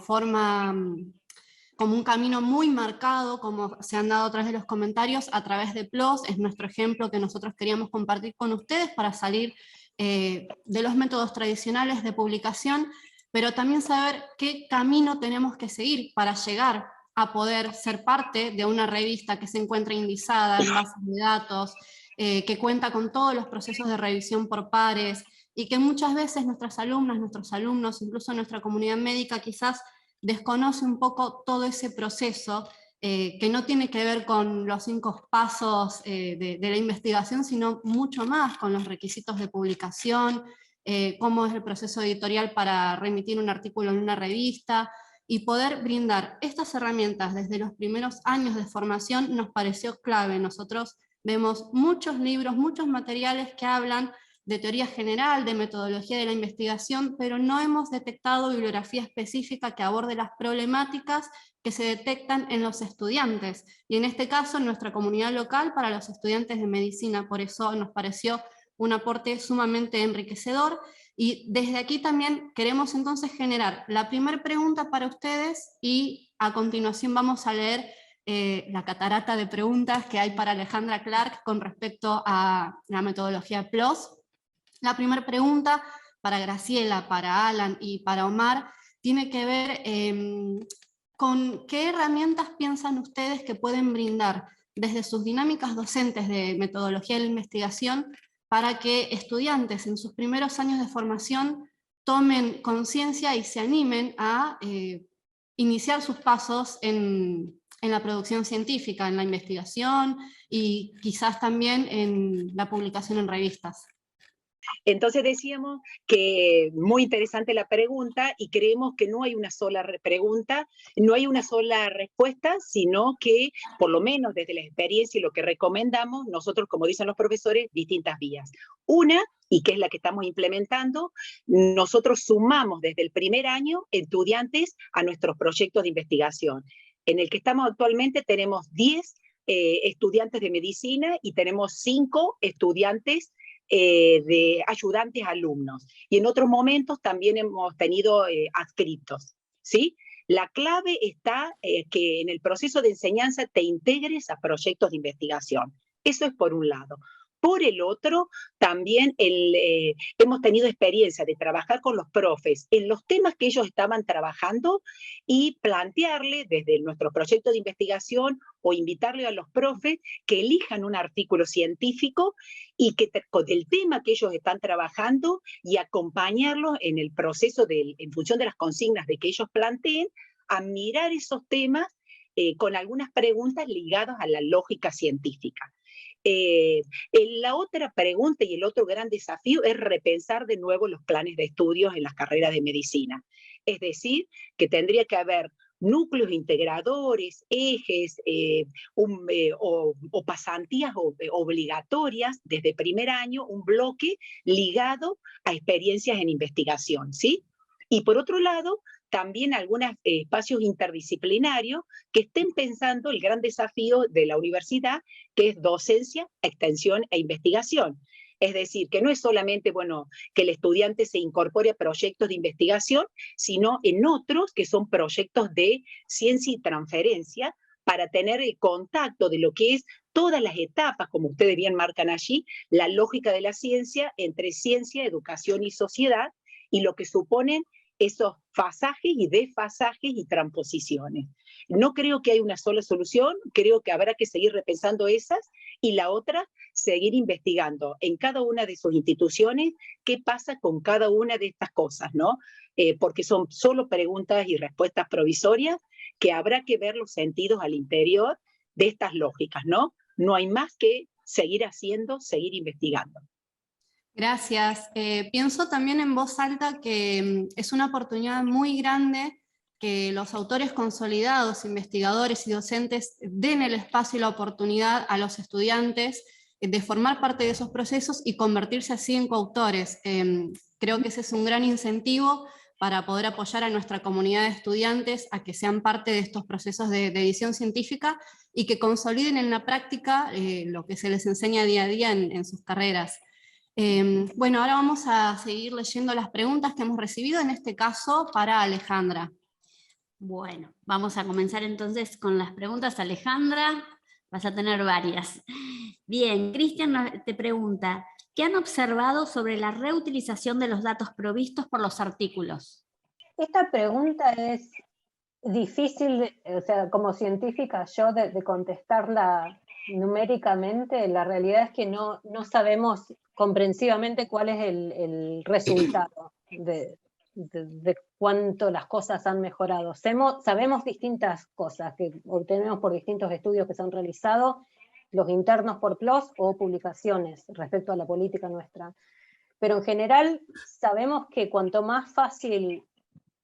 un camino muy marcado, como se han dado a través de los comentarios, a través de PLOS, es nuestro ejemplo que nosotros queríamos compartir con ustedes para salir de los métodos tradicionales de publicación, pero también saber qué camino tenemos que seguir para llegar a poder ser parte de una revista que se encuentra indizada en bases de datos, que cuenta con todos los procesos de revisión por pares, y que muchas veces nuestras alumnas, nuestros alumnos, incluso nuestra comunidad médica quizás desconoce un poco todo ese proceso, que no tiene que ver con los 5 pasos de la investigación, sino mucho más con los requisitos de publicación, cómo es el proceso editorial para remitir un artículo en una revista, y poder brindar estas herramientas desde los primeros años de formación nos pareció clave. Nosotros vemos muchos libros, muchos materiales que hablan de teoría general, de metodología de la investigación, pero no hemos detectado bibliografía específica que aborde las problemáticas que se detectan en los estudiantes, y en este caso en nuestra comunidad local para los estudiantes de medicina. Por eso nos pareció un aporte sumamente enriquecedor, y desde aquí también queremos entonces generar la primera pregunta para ustedes, y a continuación vamos a leer la catarata de preguntas que hay para Alejandra Clark con respecto a la metodología PLOS. La primera pregunta para Graciela, para Alan y para Omar tiene que ver con qué herramientas piensan ustedes que pueden brindar desde sus dinámicas docentes de metodología de la investigación para que estudiantes en sus primeros años de formación tomen conciencia y se animen a iniciar sus pasos en la producción científica, en la investigación y quizás también en la publicación en revistas. Entonces decíamos que muy interesante la pregunta y creemos que no hay una sola pregunta, no hay una sola respuesta, sino que por lo menos desde la experiencia y lo que recomendamos, nosotros, como dicen los profesores, distintas vías. Una, y que es la que estamos implementando, nosotros sumamos desde el primer año estudiantes a nuestros proyectos de investigación. En el que estamos actualmente tenemos 10 estudiantes de medicina y tenemos 5 estudiantes de ayudantes alumnos. Y en otros momentos también hemos tenido adscriptos, ¿sí? La clave está que en el proceso de enseñanza te integres a proyectos de investigación. Eso es por un lado. Por el otro, también hemos tenido experiencia de trabajar con los profes en los temas que ellos estaban trabajando y plantearle desde nuestro proyecto de investigación o invitarle a los profes que elijan un artículo científico y que del tema que ellos están trabajando y acompañarlos en el proceso en función de las consignas de que ellos planteen, a mirar esos temas con algunas preguntas ligadas a la lógica científica. La otra pregunta y el otro gran desafío es repensar de nuevo los planes de estudios en las carreras de medicina. Es decir, que tendría que haber núcleos integradores, ejes o pasantías obligatorias desde primer año, un bloque ligado a experiencias en investigación, ¿sí? Y por otro lado, también algunos espacios interdisciplinarios que estén pensando el gran desafío de la universidad, que es docencia, extensión e investigación. Es decir, que no es solamente, bueno, que el estudiante se incorpore a proyectos de investigación, sino en otros que son proyectos de ciencia y transferencia, para tener el contacto de lo que es todas las etapas, como ustedes bien marcan allí, la lógica de la ciencia entre ciencia, educación y sociedad, y lo que suponen esos fasajes y desfasajes y transposiciones. No creo que haya una sola solución, creo que habrá que seguir repensando esas, y la otra, seguir investigando en cada una de sus instituciones qué pasa con cada una de estas cosas, ¿no? Porque son solo preguntas y respuestas provisorias, que habrá que ver los sentidos al interior de estas lógicas, ¿no? No hay más que seguir haciendo, seguir investigando. Gracias. Pienso también en voz alta que es una oportunidad muy grande que los autores consolidados, investigadores y docentes den el espacio y la oportunidad a los estudiantes de formar parte de esos procesos y convertirse así en coautores. Creo que ese es un gran incentivo para poder apoyar a nuestra comunidad de estudiantes a que sean parte de estos procesos de edición científica y que consoliden en la práctica lo que se les enseña día a día en sus carreras. Bueno, ahora vamos a seguir leyendo las preguntas que hemos recibido, en este caso para Alejandra. Bueno, vamos a comenzar entonces con las preguntas. Alejandra, vas a tener varias. Bien, Cristian te pregunta, ¿qué han observado sobre la reutilización de los datos provistos por los artículos? Esta pregunta es difícil, o sea, como científica yo de contestarla numéricamente. La realidad es que no sabemos comprensivamente cuál es el resultado de cuánto las cosas han mejorado. Sabemos distintas cosas que obtenemos por distintos estudios que se han realizado, los internos por PLOS o publicaciones respecto a la política nuestra. Pero en general sabemos que cuanto más fácil,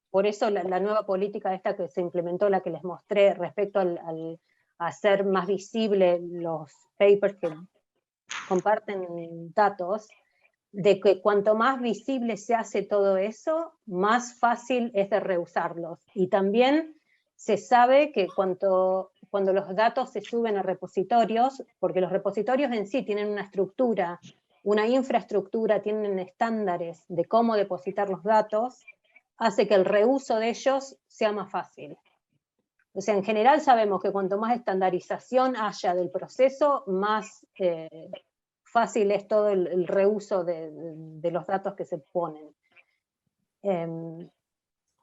por eso la nueva política esta que se implementó, la que les mostré respecto al hacer más visible los papers que comparten datos, de que cuanto más visible se hace todo eso, más fácil es de reusarlos. Y también se sabe que cuando los datos se suben a repositorios, porque los repositorios en sí tienen una estructura, una infraestructura, tienen estándares de cómo depositar los datos, hace que el reuso de ellos sea más fácil. O sea, en general sabemos que cuanto más estandarización haya del proceso, más fácil es todo el reuso de los datos que se ponen.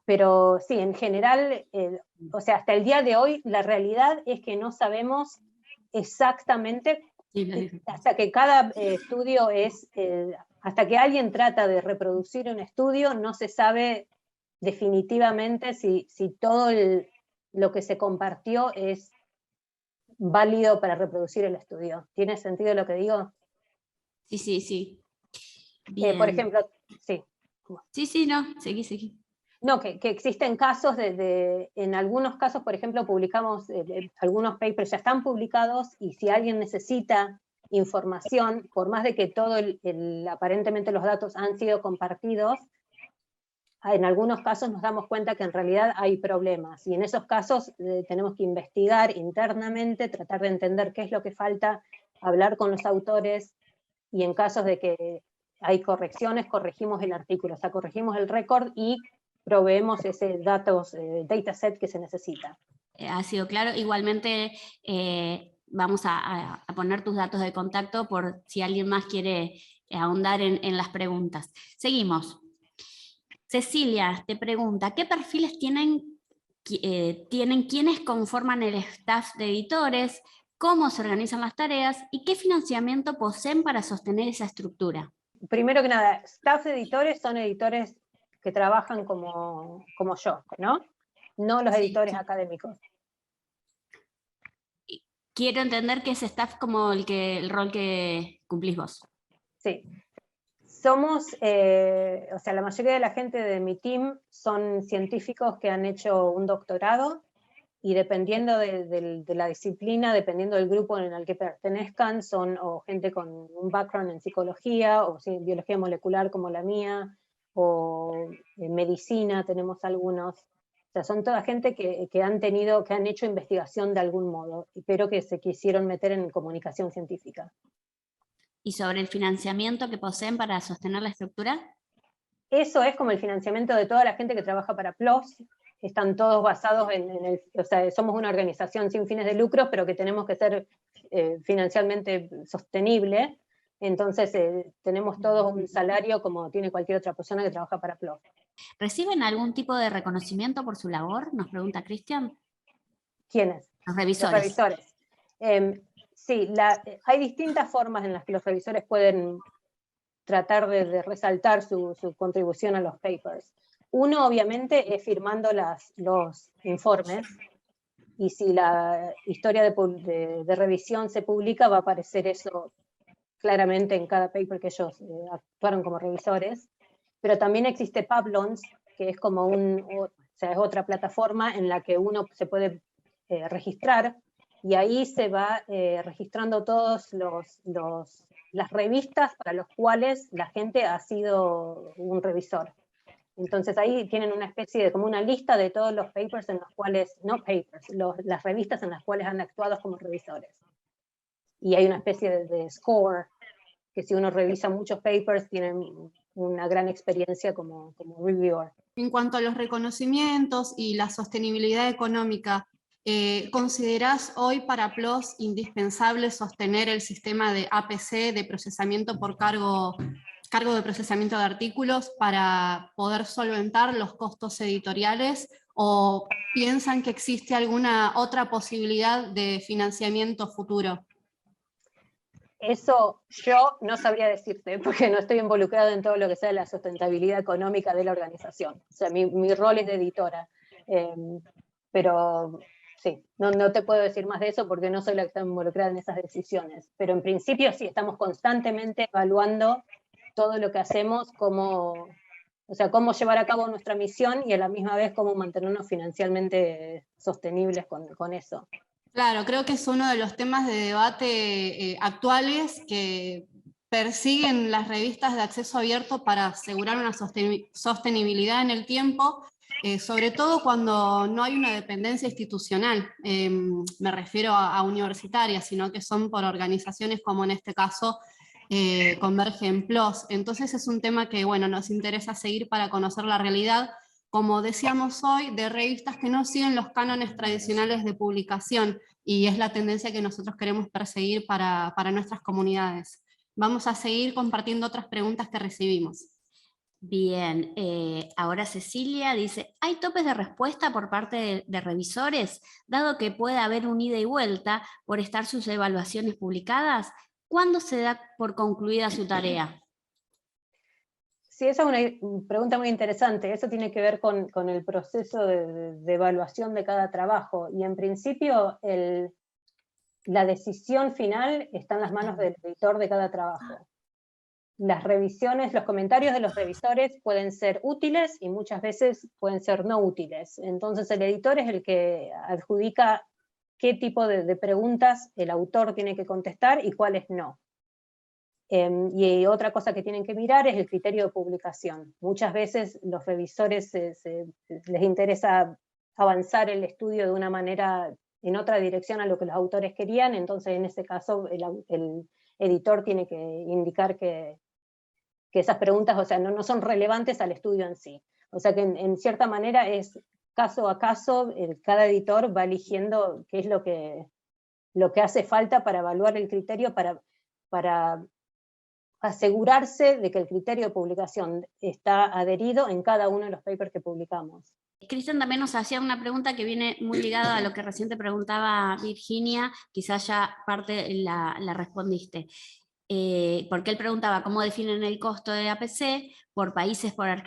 Pero sí, en general, o sea, hasta el día de hoy, la realidad es que no sabemos exactamente, Sí, lo digo. hasta que cada estudio es, hasta que alguien trata de reproducir un estudio, no se sabe definitivamente si todo lo que se compartió es válido para reproducir el estudio. ¿Tiene sentido lo que digo? Sí, sí, sí. Por Bien. ejemplo, sí. Sí, sí, no, seguí. No, que existen casos en algunos casos, por ejemplo, publicamos, algunos papers ya están publicados, y si alguien necesita información, por más de que aparentemente los datos han sido compartidos, en algunos casos nos damos cuenta que en realidad hay problemas, y en esos casos tenemos que investigar internamente, tratar de entender qué es lo que falta, hablar con los autores, y en casos de que hay correcciones, corregimos el artículo, o sea, corregimos el récord y proveemos ese dataset que se necesita. Ha sido claro. Igualmente vamos a poner tus datos de contacto por si alguien más quiere ahondar en las preguntas. Seguimos. Cecilia te pregunta, ¿qué perfiles tienen quienes conforman el staff de editores? ¿Cómo se organizan las tareas? ¿Y qué financiamiento poseen para sostener esa estructura? Primero que nada, staff de editores son editores que trabajan como yo, ¿no? No los editores académicos. Quiero entender que es staff como el rol que cumplís vos. Sí. Somos, o sea, la mayoría de la gente de mi team son científicos que han hecho un doctorado, y dependiendo de la disciplina, dependiendo del grupo en el que pertenezcan, son o gente con un background en psicología, o biología molecular como la mía, o medicina, tenemos algunos. O sea, son toda gente que han hecho investigación de algún modo, pero que se quisieron meter en comunicación científica. ¿Y sobre el financiamiento que poseen para sostener la estructura? Eso es como el financiamiento de toda la gente que trabaja para PLOS. Están todos basados o sea, somos una organización sin fines de lucro, pero que tenemos que ser financieramente sostenible. Entonces tenemos todos un salario como tiene cualquier otra persona que trabaja para PLOS. ¿Reciben algún tipo de reconocimiento por su labor? Nos pregunta Cristian. ¿Quiénes? Los revisores. Los revisores. Sí, hay distintas formas en las que los revisores pueden tratar de resaltar su contribución a los papers. Uno, obviamente, es firmando los informes, y si la historia de revisión se publica, va a aparecer eso claramente en cada paper que ellos actuaron como revisores. Pero también existe Publons, que es como o sea, es otra plataforma en la que uno se puede registrar, y ahí se va registrando todos las revistas para los cuales la gente ha sido un revisor. Entonces ahí tienen una especie de como una lista de todos los papers en los cuales, no papers, las revistas en las cuales han actuado como revisores. Y hay una especie de score, que si uno revisa muchos papers, tienen una gran experiencia como reviewer. En cuanto a los reconocimientos y la sostenibilidad económica, ¿considerás hoy para PLOS indispensable sostener el sistema de APC, de procesamiento por cargo de procesamiento de artículos, para poder solventar los costos editoriales, o piensan que existe alguna otra posibilidad de financiamiento futuro? Eso yo no sabría decirte, porque no estoy involucrada en todo lo que sea la sustentabilidad económica de la organización. O sea, mi rol es de editora. Pero sí, no te puedo decir más de eso porque no soy la que está involucrada en esas decisiones. Pero en principio sí, estamos constantemente evaluando todo lo que hacemos, cómo llevar a cabo nuestra misión, y a la misma vez cómo mantenernos financieramente sostenibles con eso. Claro, creo que es uno de los temas de debate actuales que persiguen las revistas de acceso abierto para asegurar una sostenibilidad en el tiempo, sobre todo cuando no hay una dependencia institucional, me refiero a universitarias, sino que son por organizaciones como en este caso Converge en PLOS. Entonces es un tema que, bueno, nos interesa seguir para conocer la realidad, como decíamos hoy, de revistas que no siguen los cánones tradicionales de publicación, y es la tendencia que nosotros queremos perseguir para nuestras comunidades. Vamos a seguir compartiendo otras preguntas que recibimos. Bien, ahora Cecilia dice, ¿hay topes de respuesta por parte de revisores? Dado que puede haber un ida y vuelta por estar sus evaluaciones publicadas, ¿cuándo se da por concluida su tarea? Sí, esa es una pregunta muy interesante. Eso tiene que ver con el proceso de evaluación de cada trabajo. Y en principio, la decisión final está en las manos del editor de cada trabajo. Las revisiones, los comentarios de los revisores pueden ser útiles y muchas veces pueden ser no útiles. Entonces el editor es el que adjudica qué tipo de preguntas el autor tiene que contestar y cuáles no. Y otra cosa que tienen que mirar es el criterio de publicación. Muchas veces los revisores les interesa avanzar el estudio de una manera en otra dirección a lo que los autores querían, entonces en ese caso el editor tiene que indicar que esas preguntas, o sea, no son relevantes al estudio en sí. O sea que en cierta manera es caso a caso, cada editor va eligiendo qué es lo que hace falta para evaluar el criterio, para asegurarse de que el criterio de publicación está adherido en cada uno de los papers que publicamos. Cristian también nos hacía una pregunta que viene muy ligada a lo que recién te preguntaba Virginia, quizás ya parte la respondiste. Porque él preguntaba cómo definen el costo de APC por países para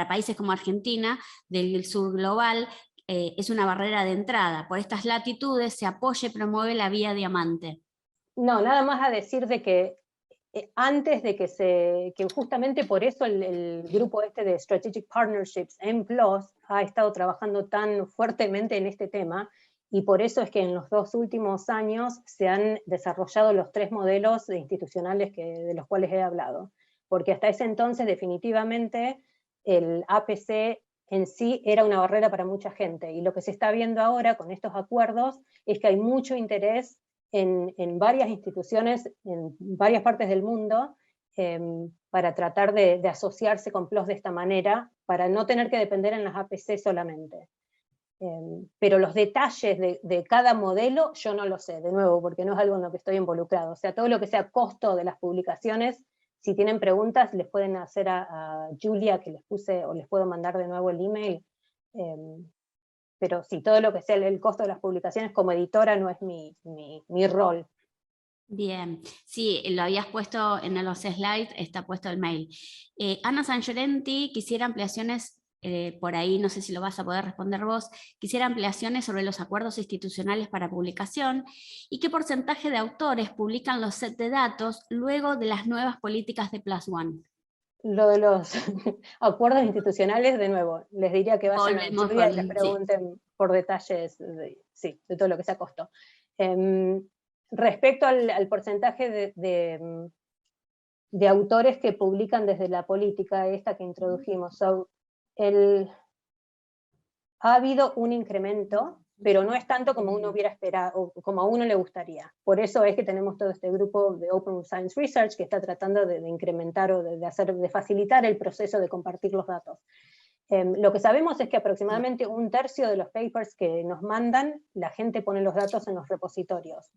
países como Argentina, del sur global, es una barrera de entrada. Por estas latitudes se apoya y promueve la vía diamante. No, nada más a decir de que antes de que justamente por eso el grupo este de Strategic Partnerships en PLOS ha estado trabajando tan fuertemente en este tema, y por eso es que en los 2 últimos años se han desarrollado los 3 modelos institucionales de los cuales he hablado, porque hasta ese entonces definitivamente el APC en sí era una barrera para mucha gente, y lo que se está viendo ahora con estos acuerdos es que hay mucho interés en varias instituciones, en varias partes del mundo, para tratar de asociarse con PLOS de esta manera, para no tener que depender en las APC solamente. Pero los detalles de cada modelo yo no lo sé, de nuevo, porque no es algo en lo que estoy involucrado. O sea, todo lo que sea costo de las publicaciones, si tienen preguntas, les pueden hacer a Julia, que les puse, o les puedo mandar de nuevo el email. Pero sí, todo lo que sea el costo de las publicaciones como editora no es mi rol. Bien, sí, lo habías puesto en los slides, está puesto el mail. Ana San Llorenti quisiera ampliaciones, por ahí no sé si lo vas a poder responder vos, quisiera ampliaciones sobre los acuerdos institucionales para publicación y qué porcentaje de autores publican los sets de datos luego de las nuevas políticas de Plus One. Lo de los acuerdos institucionales, de nuevo, les diría que vayan a Julia y les pregunten por detalles de todo lo que sea costo. Respecto al porcentaje de autores que publican desde la política esta que introdujimos, ha habido un incremento, pero no es tanto como uno hubiera esperado, o como a uno le gustaría. Por eso es que tenemos todo este grupo de Open Science Research que está tratando de incrementar o de facilitar el proceso de compartir los datos. Lo que sabemos es que aproximadamente 1/3 de los papers que nos mandan, la gente pone los datos en los repositorios.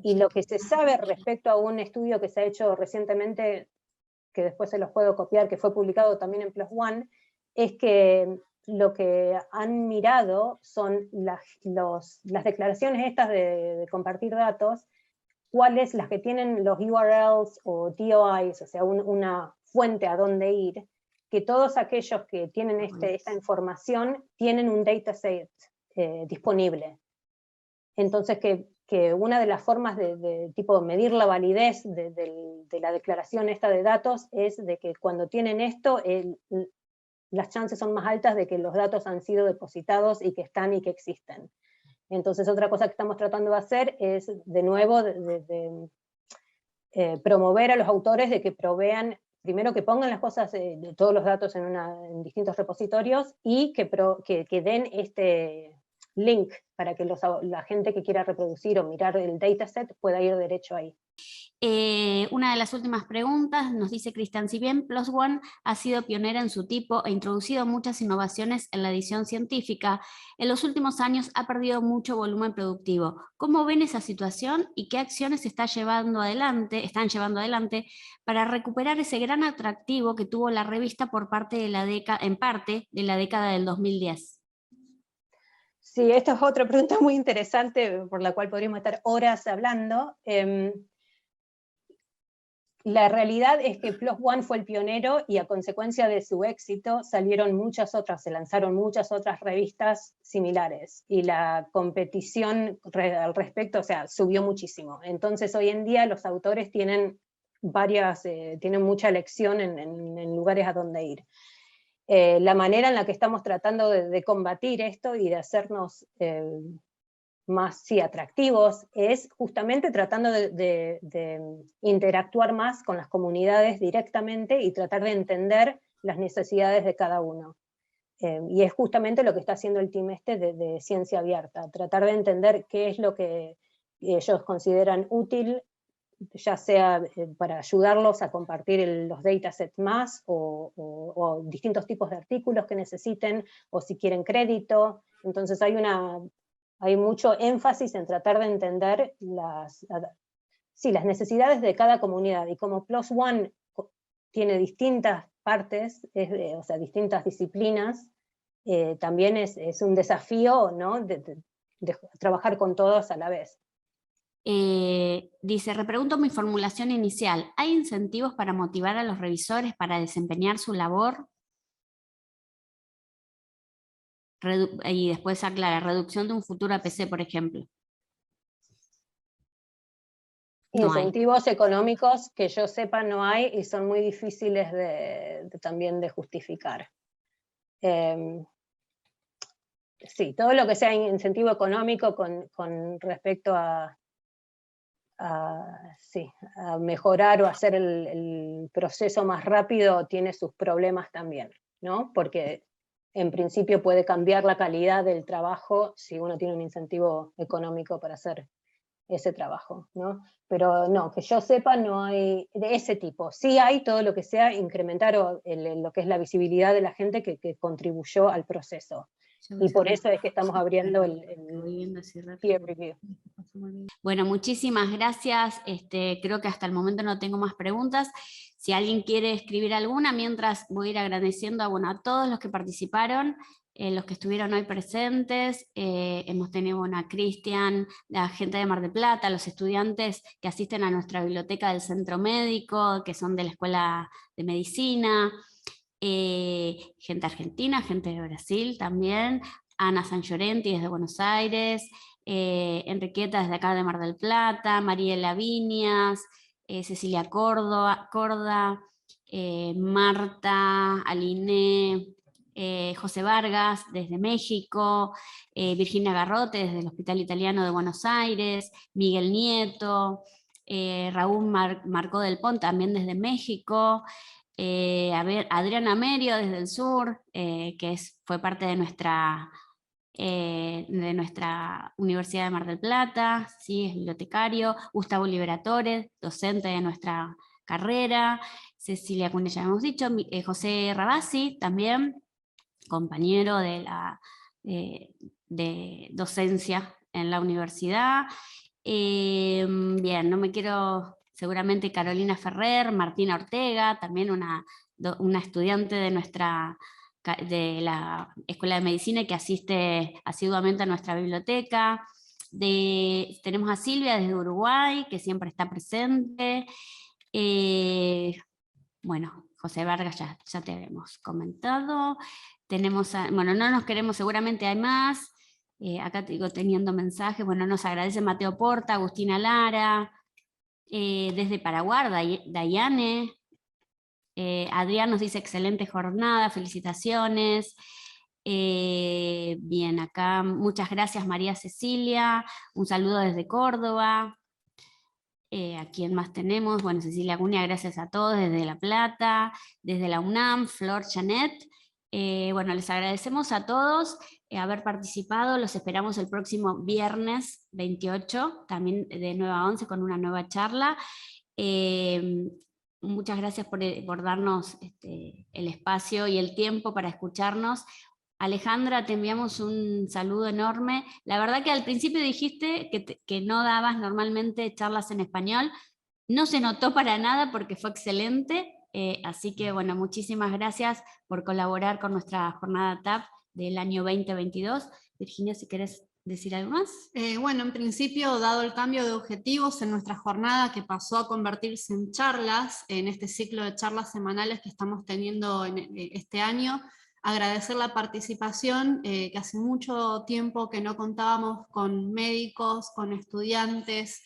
Y lo que se sabe respecto a un estudio que se ha hecho recientemente, que después se los puedo copiar, que fue publicado también en PLOS ONE, es que lo que han mirado son las declaraciones estas de compartir datos, cuáles las que tienen los URLs o DOIs, o sea, una fuente a dónde ir, que todos aquellos que tienen esta información tienen un dataset disponible. Entonces, que una de las formas de tipo medir la validez de la declaración esta de datos es de que cuando tienen esto, las chances son más altas de que los datos han sido depositados y que están y que existen. Entonces, otra cosa que estamos tratando de hacer es, de nuevo, promover a los autores de que provean, primero que pongan las cosas, todos los datos en distintos repositorios, y que den este link para que la gente que quiera reproducir o mirar el dataset pueda ir derecho ahí. Una de las últimas preguntas nos dice Cristian: si bien PLOS ONE ha sido pionera en su tipo e introducido muchas innovaciones en la edición científica, en los últimos años ha perdido mucho volumen productivo. ¿Cómo ven esa situación y qué acciones están llevando adelante para recuperar ese gran atractivo que tuvo la revista en parte de la década del 2010? Sí, esta es otra pregunta muy interesante por la cual podríamos estar horas hablando. La realidad es que PLOS ONE fue el pionero y a consecuencia de su éxito se lanzaron muchas otras revistas similares y la competición al respecto, o sea, subió muchísimo. Entonces hoy en día los autores tienen tienen mucha elección en lugares a donde ir. La manera en la que estamos tratando de combatir esto y de hacernos más atractivos es justamente tratando de interactuar más con las comunidades directamente y tratar de entender las necesidades de cada uno. Y es justamente lo que está haciendo el team de Ciencia Abierta, tratar de entender qué es lo que ellos consideran útil, ya sea para ayudarlos a compartir los datasets más, o distintos tipos de artículos que necesiten, o si quieren crédito. Entonces hay mucho énfasis en tratar de entender las necesidades de cada comunidad, y como PLOS ONE tiene distintas partes, o sea, distintas disciplinas, también es un desafío, ¿no?, de trabajar con todos a la vez. Dice: repregunto mi formulación inicial. ¿Hay incentivos para motivar a los revisores para desempeñar su labor? Y después aclara: reducción de un futuro APC, por ejemplo. Incentivos económicos que yo sepa no hay, y son muy difíciles también de justificar. Sí, todo lo que sea incentivo económico con respecto a mejorar o hacer el proceso más rápido tiene sus problemas también, ¿no? Porque en principio puede cambiar la calidad del trabajo si uno tiene un incentivo económico para hacer ese trabajo, ¿no? Pero no, que yo sepa no hay de ese tipo. Sí hay todo lo que sea incrementar lo que es la visibilidad de la gente que contribuyó al proceso. Y por eso es que estamos abriendo el peer review. Bueno, muchísimas gracias. Creo que hasta el momento no tengo más preguntas. Si alguien quiere escribir alguna, mientras voy a ir agradeciendo a todos los que participaron, los que estuvieron hoy presentes. Hemos tenido a Cristian, la gente de Mar del Plata, los estudiantes que asisten a nuestra biblioteca del Centro Médico, que son de la Escuela de Medicina, gente argentina, gente de Brasil también, Ana San Llorenti desde Buenos Aires, Enriqueta desde acá de Mar del Plata, Mariela Viñas, Cecilia Corda, Marta, Aliné, José Vargas desde México, Virginia Garrote desde el Hospital Italiano de Buenos Aires, Miguel Nieto, Raúl Marcó del Pont también desde México, Adriana Merio desde el sur, que fue parte de nuestra Universidad de Mar del Plata, ¿sí? Es bibliotecario. Gustavo Liberatore, docente de nuestra carrera. Cecilia Cunha, ya hemos dicho. José Rabasi, también compañero de docencia en la universidad. Bien, no me quiero... Seguramente Carolina Ferrer, Martina Ortega, también una estudiante de la Escuela de Medicina que asiste asiduamente a nuestra biblioteca. Tenemos a Silvia desde Uruguay, que siempre está presente. Bueno, José Vargas ya te habíamos comentado. Tenemos no nos queremos, seguramente hay más. Acá teniendo mensajes. Bueno, nos agradece Mateo Porta, Agustina Lara, desde Paraguay, Dayane. Adrián nos dice: excelente jornada, felicitaciones. Bien, acá muchas gracias María Cecilia, un saludo desde Córdoba. ¿A quién más tenemos? Bueno, Cecilia Cunha, gracias a todos, desde La Plata, desde la UNAM, Flor Chanet, Bueno, les agradecemos a todos haber participado, los esperamos el próximo viernes 28, también de 9 a 11 con una nueva charla. Muchas gracias por darnos el espacio y el tiempo para escucharnos. Alejandra, te enviamos un saludo enorme. La verdad que al principio dijiste que no dabas normalmente charlas en español, no se notó para nada porque fue excelente. Así que bueno, muchísimas gracias por colaborar con nuestra jornada TAP del año 2022. Virginia, si querés decir algo más. Bueno, en principio, dado el cambio de objetivos en nuestra jornada que pasó a convertirse en charlas, en este ciclo de charlas semanales que estamos teniendo este año, agradecer la participación, que hace mucho tiempo que no contábamos con médicos, con estudiantes,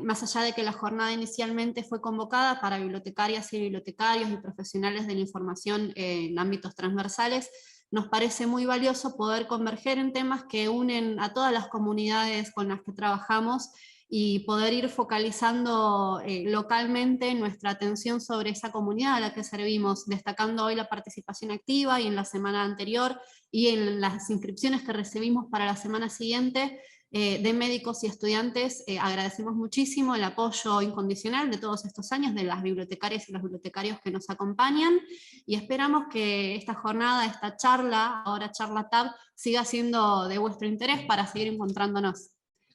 más allá de que la jornada inicialmente fue convocada para bibliotecarias y bibliotecarios y profesionales de la información en ámbitos transversales, nos parece muy valioso poder converger en temas que unen a todas las comunidades con las que trabajamos y poder ir focalizando localmente nuestra atención sobre esa comunidad a la que servimos, destacando hoy la participación activa y en la semana anterior y en las inscripciones que recibimos para la semana siguiente, de médicos y estudiantes. Agradecemos muchísimo el apoyo incondicional de todos estos años de las bibliotecarias y los bibliotecarios que nos acompañan, y esperamos que esta jornada, esta charla, ahora charla TAB, siga siendo de vuestro interés para seguir encontrándonos.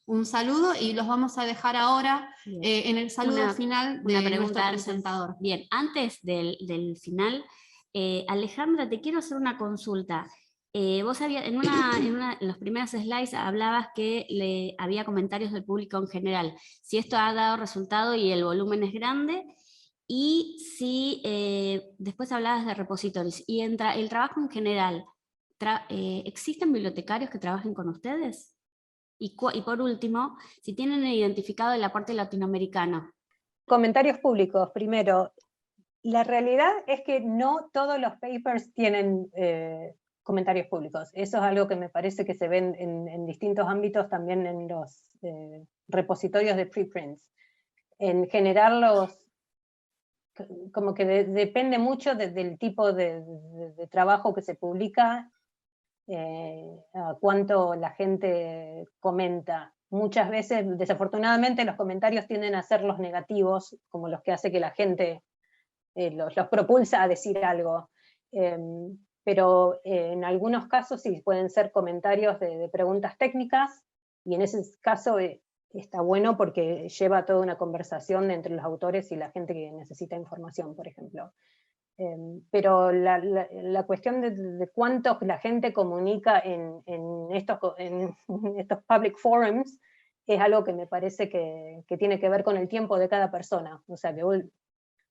Un saludo y los vamos a dejar ahora en el saludo final de nuestro presentador. Bien, antes del final, Alejandra, te quiero hacer una consulta. Vos en los primeros slides hablabas que había comentarios del público en general. Si esto ha dado resultado y el volumen es grande, y si después hablabas de repositorios. Y el trabajo en general, ¿existen bibliotecarios que trabajen con ustedes? Y por último, si tienen identificado el aporte latinoamericano. Comentarios públicos, primero. La realidad es que no todos los papers tienen comentarios públicos. Eso es algo que me parece que se ven en distintos ámbitos, también en los repositorios de preprints. En general, como que depende mucho del tipo de trabajo que se publica, a cuánto la gente comenta. Muchas veces, desafortunadamente, los comentarios tienden a ser los negativos, como los que hace que la gente los propulsa a decir algo. Pero en algunos casos sí pueden ser comentarios de preguntas técnicas, y en ese caso está bueno porque lleva toda una conversación entre los autores y la gente que necesita información, por ejemplo. Pero la cuestión de cuánto la gente comunica en estos public forums es algo que me parece que tiene que ver con el tiempo de cada persona. O sea, que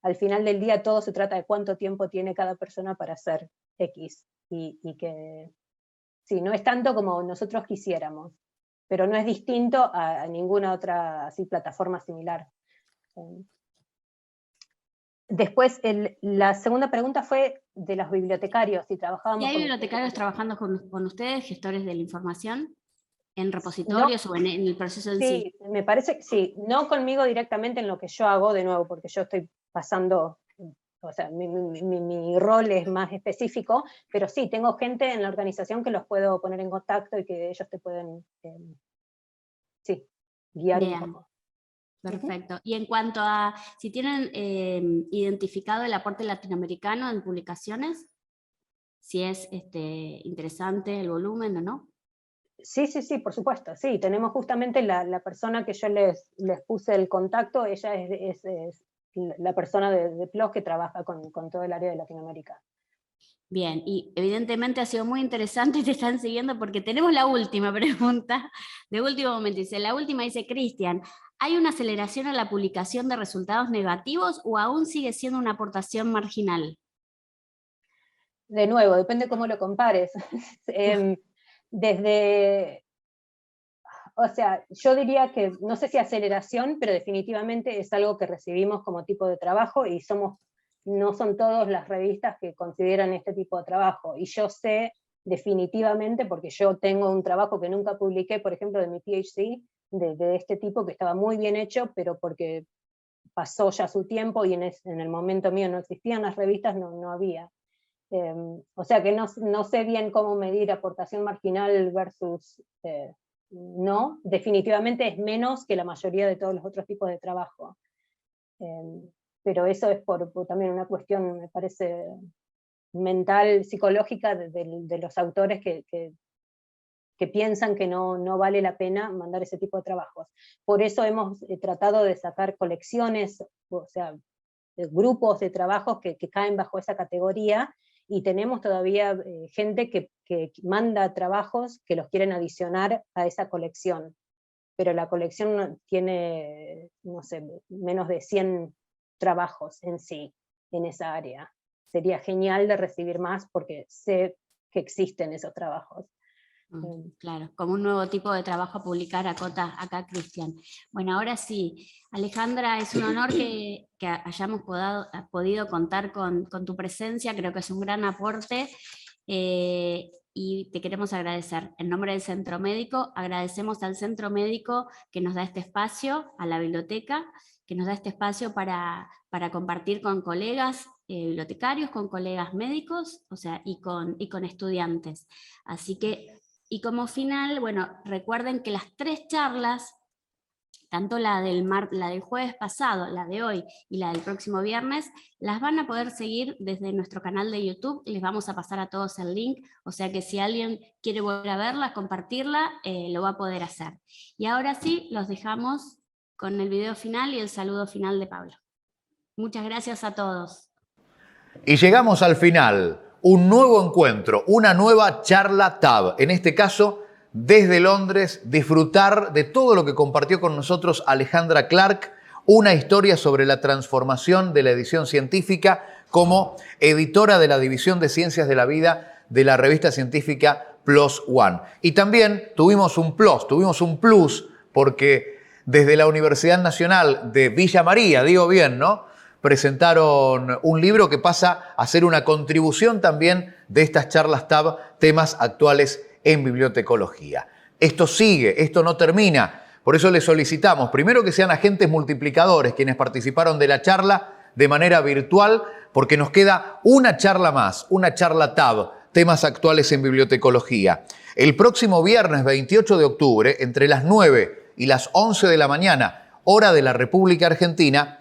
al final del día todo se trata de cuánto tiempo tiene cada persona para hacer X, y que sí, no es tanto como nosotros quisiéramos, pero no es distinto a ninguna otra así, plataforma similar. Después, la segunda pregunta fue de los bibliotecarios, si trabajábamos. ¿Y hay bibliotecarios trabajando con ustedes, gestores de la información, en repositorios o en el proceso en sí? Sí, me parece que sí, no conmigo directamente en lo que yo hago, de nuevo, porque yo estoy pasando, o sea, mi rol es más específico, pero sí, tengo gente en la organización que los puedo poner en contacto y que ellos te pueden, sí, guiar un poco. Perfecto. Y en cuanto a si tienen identificado el aporte latinoamericano en publicaciones, si es interesante el volumen o no. Sí, por supuesto, sí, tenemos justamente la persona que yo les puse el contacto, ella es la persona de PLOS que trabaja con todo el área de Latinoamérica. Bien, y evidentemente ha sido muy interesante y te están siguiendo porque tenemos la última pregunta, de último momento. La última dice, Cristian, ¿hay una aceleración en la publicación de resultados negativos o aún sigue siendo una aportación marginal? De nuevo, depende cómo lo compares. O sea, yo diría que, no sé si aceleración, pero definitivamente es algo que recibimos como tipo de trabajo, y no son todas las revistas que consideran este tipo de trabajo. Y yo sé definitivamente, porque yo tengo un trabajo que nunca publiqué, por ejemplo, de mi PhD, de este tipo, que estaba muy bien hecho, pero porque pasó ya su tiempo y en el momento mío no existían las revistas, no había. O sea que no sé bien cómo medir aportación marginal versus no, definitivamente es menos que la mayoría de todos los otros tipos de trabajo. Pero eso es por también una cuestión, me parece, mental, psicológica de los autores que piensan que no vale la pena mandar ese tipo de trabajos. Por eso hemos tratado de sacar colecciones, o sea, grupos de trabajos que caen bajo esa categoría, y tenemos todavía gente que manda trabajos que los quieren adicionar a esa colección, pero la colección tiene, no sé, menos de 100 trabajos en sí, en esa área. Sería genial de recibir más porque sé que existen esos trabajos. Claro, como un nuevo tipo de trabajo a publicar, acota acá Cristian. Bueno, ahora sí, Alejandra, es un honor que hayamos podido contar con tu presencia, creo que es un gran aporte, y te queremos agradecer. En nombre del Centro Médico, agradecemos al Centro Médico que nos da este espacio, a la biblioteca, que nos da este espacio para compartir con colegas bibliotecarios, con colegas médicos, o sea, y con estudiantes. Así que, y como final, bueno, recuerden que las 3 charlas, tanto la del jueves pasado, la de hoy y la del próximo viernes, las van a poder seguir desde nuestro canal de YouTube. Les vamos a pasar a todos el link, o sea que si alguien quiere volver a verla, compartirla, lo va a poder hacer. Y ahora sí, los dejamos con el video final y el saludo final de Pablo. Muchas gracias a todos. Y llegamos al final, un nuevo encuentro, una nueva charla TAB, en este caso desde Londres, disfrutar de todo lo que compartió con nosotros Alejandra Clark, una historia sobre la transformación de la edición científica como editora de la División de Ciencias de la Vida de la revista científica PLOS ONE. Y también tuvimos un plus, porque desde la Universidad Nacional de Villa María, digo bien, ¿no?, presentaron un libro que pasa a ser una contribución también de estas charlas TAB, temas actuales en bibliotecología. Esto sigue, esto no termina. Por eso les solicitamos, primero, que sean agentes multiplicadores quienes participaron de la charla de manera virtual, porque nos queda una charla más, una charla TAB, temas actuales en bibliotecología. El próximo viernes 28 de octubre, entre las 9 y las 11 de la mañana, hora de la República Argentina,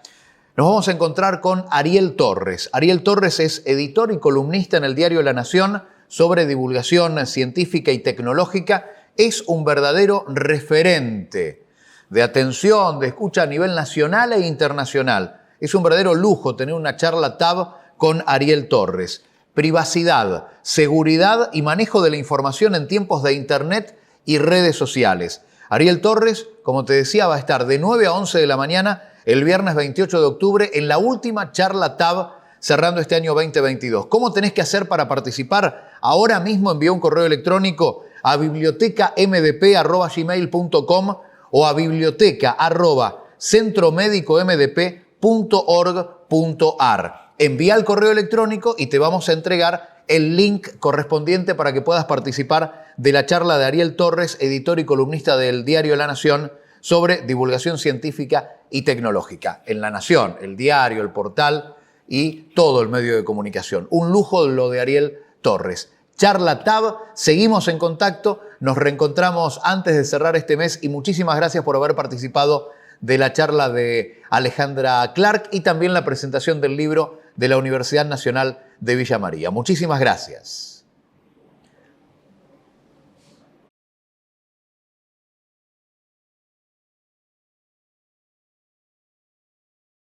nos vamos a encontrar con Ariel Torres. Ariel Torres es editor y columnista en el diario La Nación sobre divulgación científica y tecnológica. Es un verdadero referente de atención, de escucha a nivel nacional e internacional. Es un verdadero lujo tener una charla TAB con Ariel Torres. Privacidad, seguridad y manejo de la información en tiempos de Internet y redes sociales. Ariel Torres, como te decía, va a estar de 9 a 11 de la mañana el viernes 28 de octubre en la última charla TAB cerrando este año 2022. ¿Cómo tenés que hacer para participar? Ahora mismo envía un correo electrónico a bibliotecamdp@gmail.com o a biblioteca@centromedicomdp.org.ar. Envía el correo electrónico y te vamos a entregar el link correspondiente para que puedas participar de la charla de Ariel Torres, editor y columnista del diario La Nación, sobre divulgación científica y tecnológica. En La Nación, el diario, el portal y todo el medio de comunicación. Un lujo lo de Ariel Torres. Charla TAB, seguimos en contacto, nos reencontramos antes de cerrar este mes y muchísimas gracias por haber participado de la charla de Alejandra Clark y también la presentación del libro de la Universidad Nacional de Villa María. Muchísimas gracias.